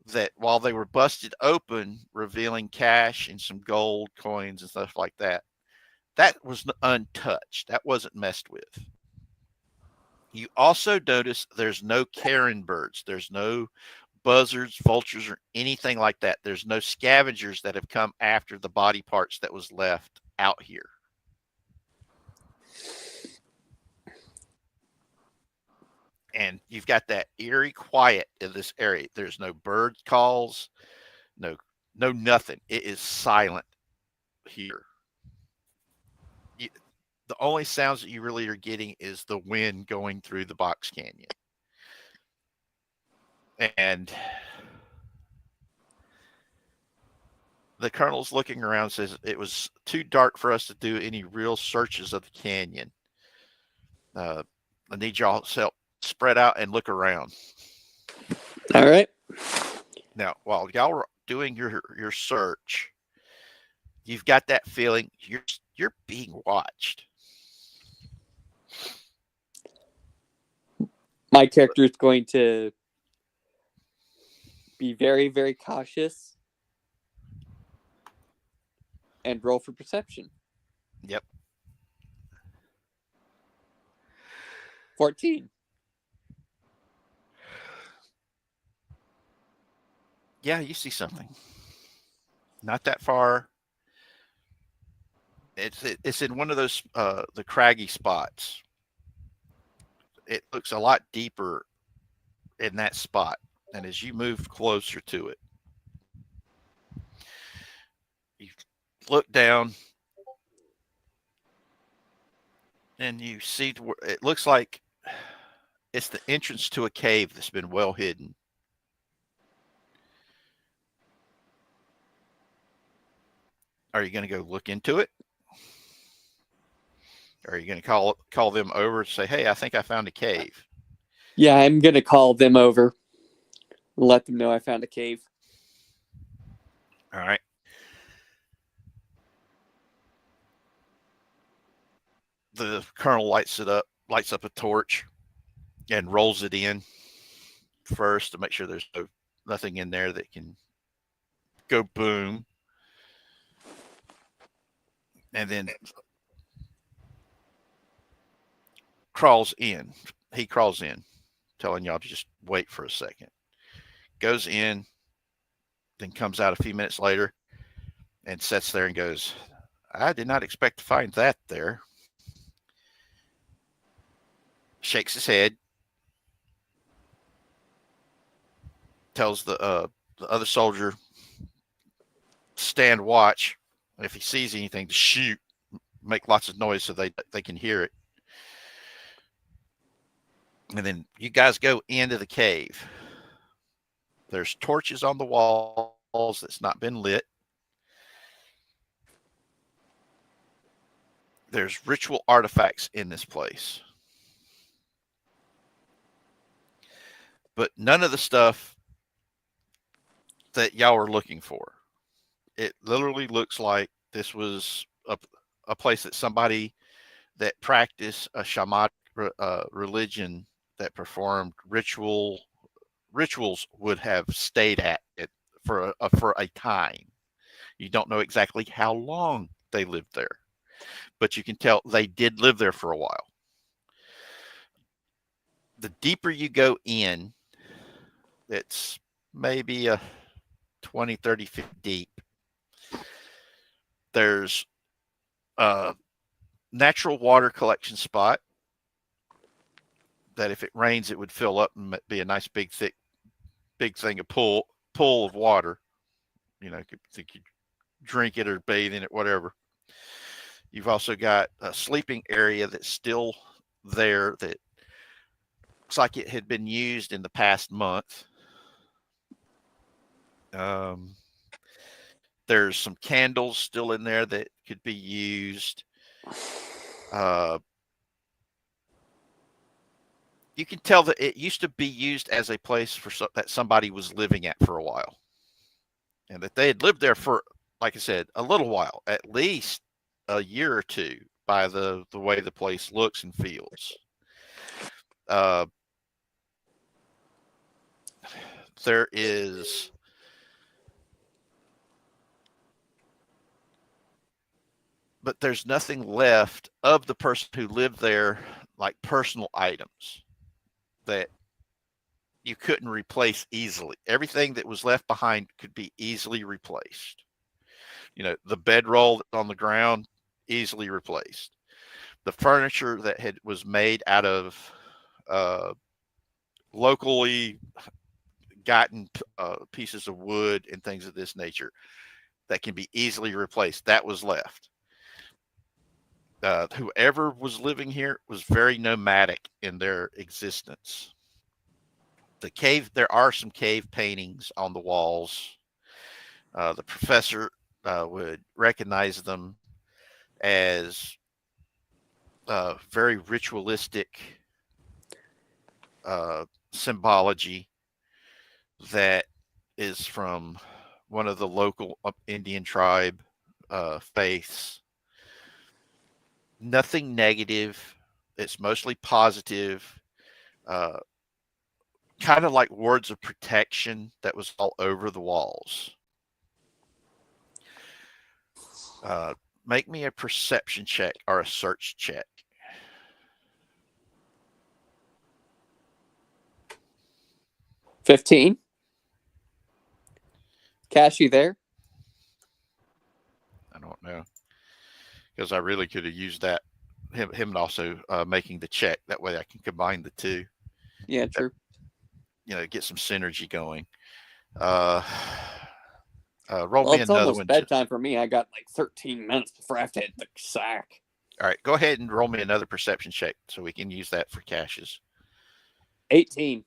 that, while they were busted open, revealing cash and some gold coins and stuff like that, that was untouched. That wasn't messed with. You also notice there's no carrion birds. There's no buzzards, vultures, or anything like that. There's no scavengers that have come after the body parts that was left out here. And you've got that eerie quiet in this area. There's no bird calls, no nothing. It is silent here. The only sounds that you really are getting is the wind going through the box canyon. And the colonel's looking around, says it was too dark for us to do any real searches of the canyon. I need y'all's help. Spread out and look around. All right. Now, while y'all are doing your search, you've got that feeling you're being watched. My character is going to be very, very cautious and roll for perception. Yep. 14. Yeah, you see something. Not that far. It's in one of those the craggy spots. It looks a lot deeper in that spot, and as you move closer to it, you look down, and you see it looks like it's the entrance to a cave that's been well hidden. Are you going to go look into it? Or are you going to call them over and say, "Hey, I think I found a cave"? Yeah, I'm going to call them over and let them know I found a cave. All right. The colonel lights up a torch and rolls it in first to make sure there's nothing in there that can go boom. And then he crawls in, telling y'all to just wait for a second. Goes in, then comes out a few minutes later and sits there and goes, "I did not expect to find that there." Shakes his head, tells the other soldier, "Stand watch. If he sees anything, to shoot." make lots of noise so they can hear it. And then you guys go into the cave. There's torches on the walls that's not been lit. There's ritual artifacts in this place. But none of the stuff that y'all are looking for. It literally looks like this was a place that somebody that practiced a shamanic religion that performed rituals would have stayed at it for a time. You don't know exactly how long they lived there, but you can tell they did live there for a while. The deeper you go in, it's maybe a 20, 30 feet deep. There's a natural water collection spot that if it rains, it would fill up and be a nice big thing of pool of water. You know, you could drink it or bathe in it, whatever. You've also got a sleeping area that's still there that looks like it had been used in the past month. There's some candles still in there that could be used. You can tell that it used to be used as a place that somebody was living at for a while, and that they had lived there for, like I said, a little while, at least a year or two, by the way the place looks and feels. There is but there's nothing left of the person who lived there, like personal items that you couldn't replace easily. Everything that was left behind could be easily replaced. You know, the bedroll on the ground, easily replaced. The furniture that was made out of locally gotten pieces of wood and things of this nature that can be easily replaced, that was left. Whoever was living here was very nomadic in their existence. The cave, there are some cave paintings on the walls. The professor would recognize them as very ritualistic symbology that is from one of the local Indian tribe faiths. Nothing negative. It's mostly positive. Kind of like words of protection that was all over the walls. Make me a perception check or a search check. $15. Cash, you there? I don't know, because I really could have used that him also making the check. That way I can combine the two. Yeah, true. You know, get some synergy going. Roll Well, me it's another almost one. bedtime for me. I got like 13 minutes before I have to hit the sack. All right, go ahead and roll me another perception check so we can use that for caches. 18.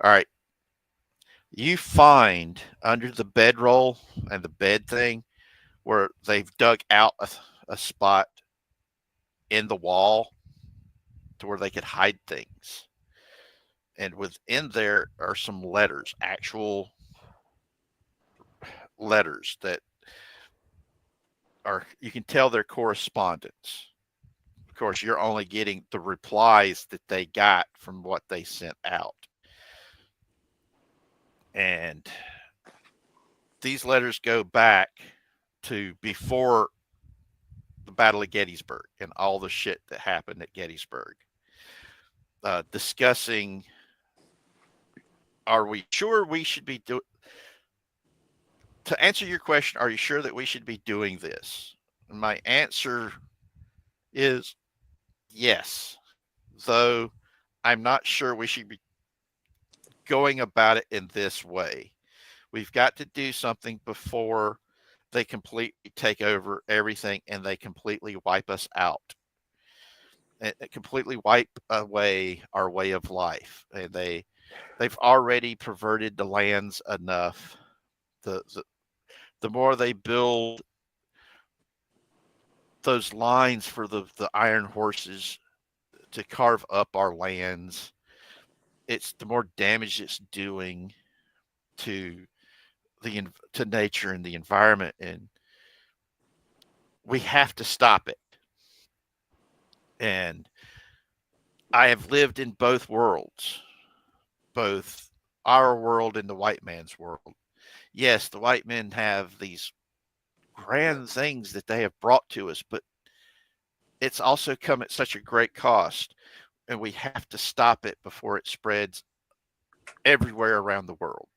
All right. You find under the bedroll and the bed thing where they've dug out a spot in the wall to where they could hide things. And within there are some letters, actual letters that are, you can tell they're correspondence. Of course, you're only getting the replies that they got from what they sent out. And these letters go back to before the Battle of Gettysburg and all the shit that happened at Gettysburg. Discussing, are we sure we should be doing, to answer your question, are you sure that we should be doing this? And my answer is yes, though I'm not sure we should be going about it in this way. We've got to do something before they completely take over everything and they completely wipe us out. And completely wipe away our way of life. And they've already perverted the lands enough. The more they build those lines for the iron horses to carve up our lands, it's the more damage it's doing to to nature and the environment, and we have to stop it. And I have lived in both worlds, both our world and the white man's world. Yes, the white men have these grand things that they have brought to us, but it's also come at such a great cost, and we have to stop it before it spreads everywhere around the world.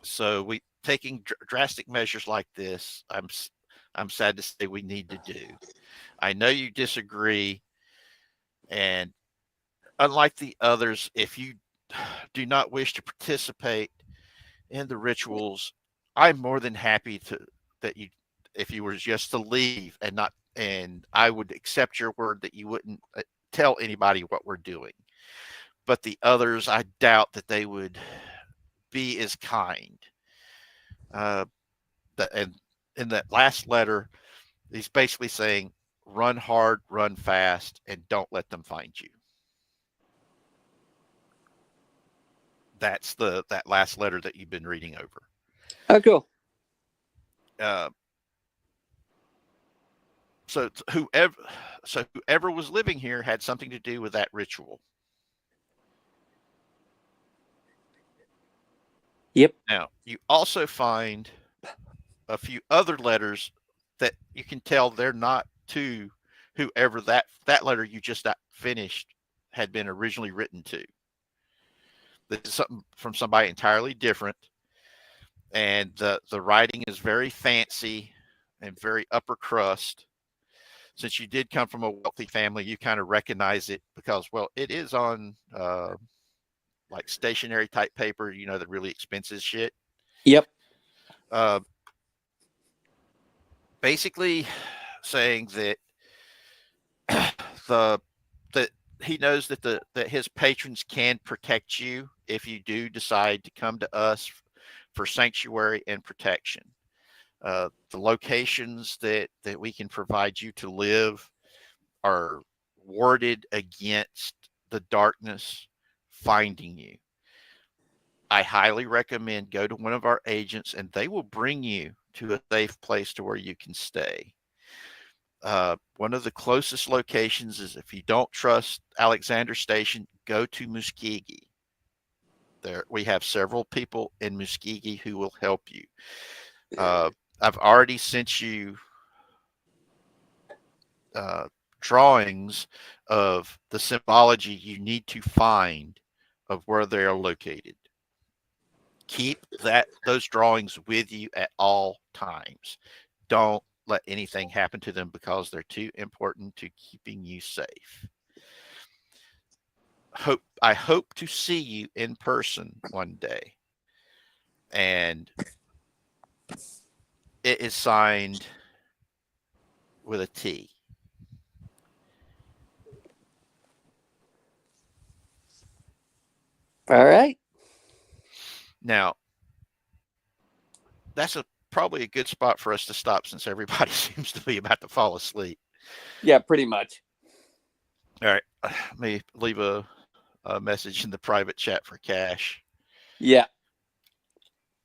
So we taking drastic measures like this, I'm sad to say we need to do. I know you disagree, and unlike the others, if you do not wish to participate in the rituals, I'm more than happy to that you if you were just to leave and not, and I would accept your word that you wouldn't tell anybody what we're doing. But the others, I doubt that they would be as kind. Uh, and in that last letter, he's basically saying, run hard, run fast, and don't let them find you. That's that last letter that you've been reading over. Oh, cool. So whoever was living here had something to do with that ritual. Yep. Now, you also find a few other letters that you can tell they're not to whoever that letter you just got finished had been originally written to. This is something from somebody entirely different, and the writing is very fancy and very upper crust. Since you did come from a wealthy family, you kind of recognize it because, well, it is on like stationery type paper, the really expensive shit. Yep. Basically saying that the that he knows that his patrons can protect you if you do decide to come to us for sanctuary and protection. The locations that we can provide you to live are warded against the darkness finding you. I highly recommend go to one of our agents and they will bring you to a safe place to where you can stay. One of the closest locations is, if you don't trust Alexander Station, go to Muskegee. There, we have several people in Muskegee who will help you. I've already sent you drawings of the symbology you need to find of where they are located. Keep those drawings with you at all times. Don't let anything happen to them because they're too important to keeping you safe. I hope to see you in person one day. And it is signed with a T. All right. Now, that's probably a good spot for us to stop since everybody seems to be about to fall asleep. Yeah, pretty much. All right. Let me leave a message in the private chat for Cash. Yeah.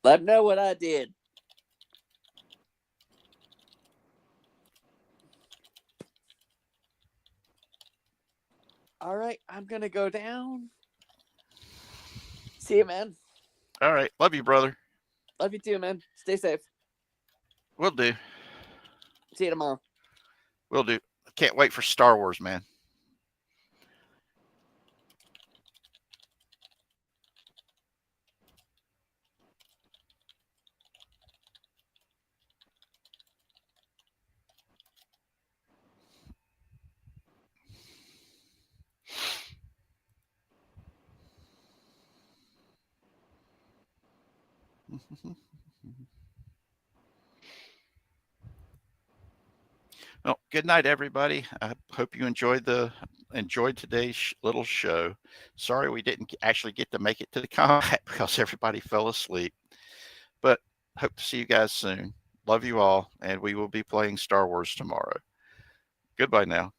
Let him know what I did. All right. I'm going to go down. See you, man. All right. Love you, brother. Love you too, man. Stay safe. Will do. See you tomorrow. Will do. I can't wait for Star Wars, man. Well, good night, everybody. I hope you enjoyed today's little show. Sorry we didn't actually get to make it to the combat because everybody fell asleep. But hope to see you guys soon. Love you all, and we will be playing Star Wars tomorrow. Goodbye now.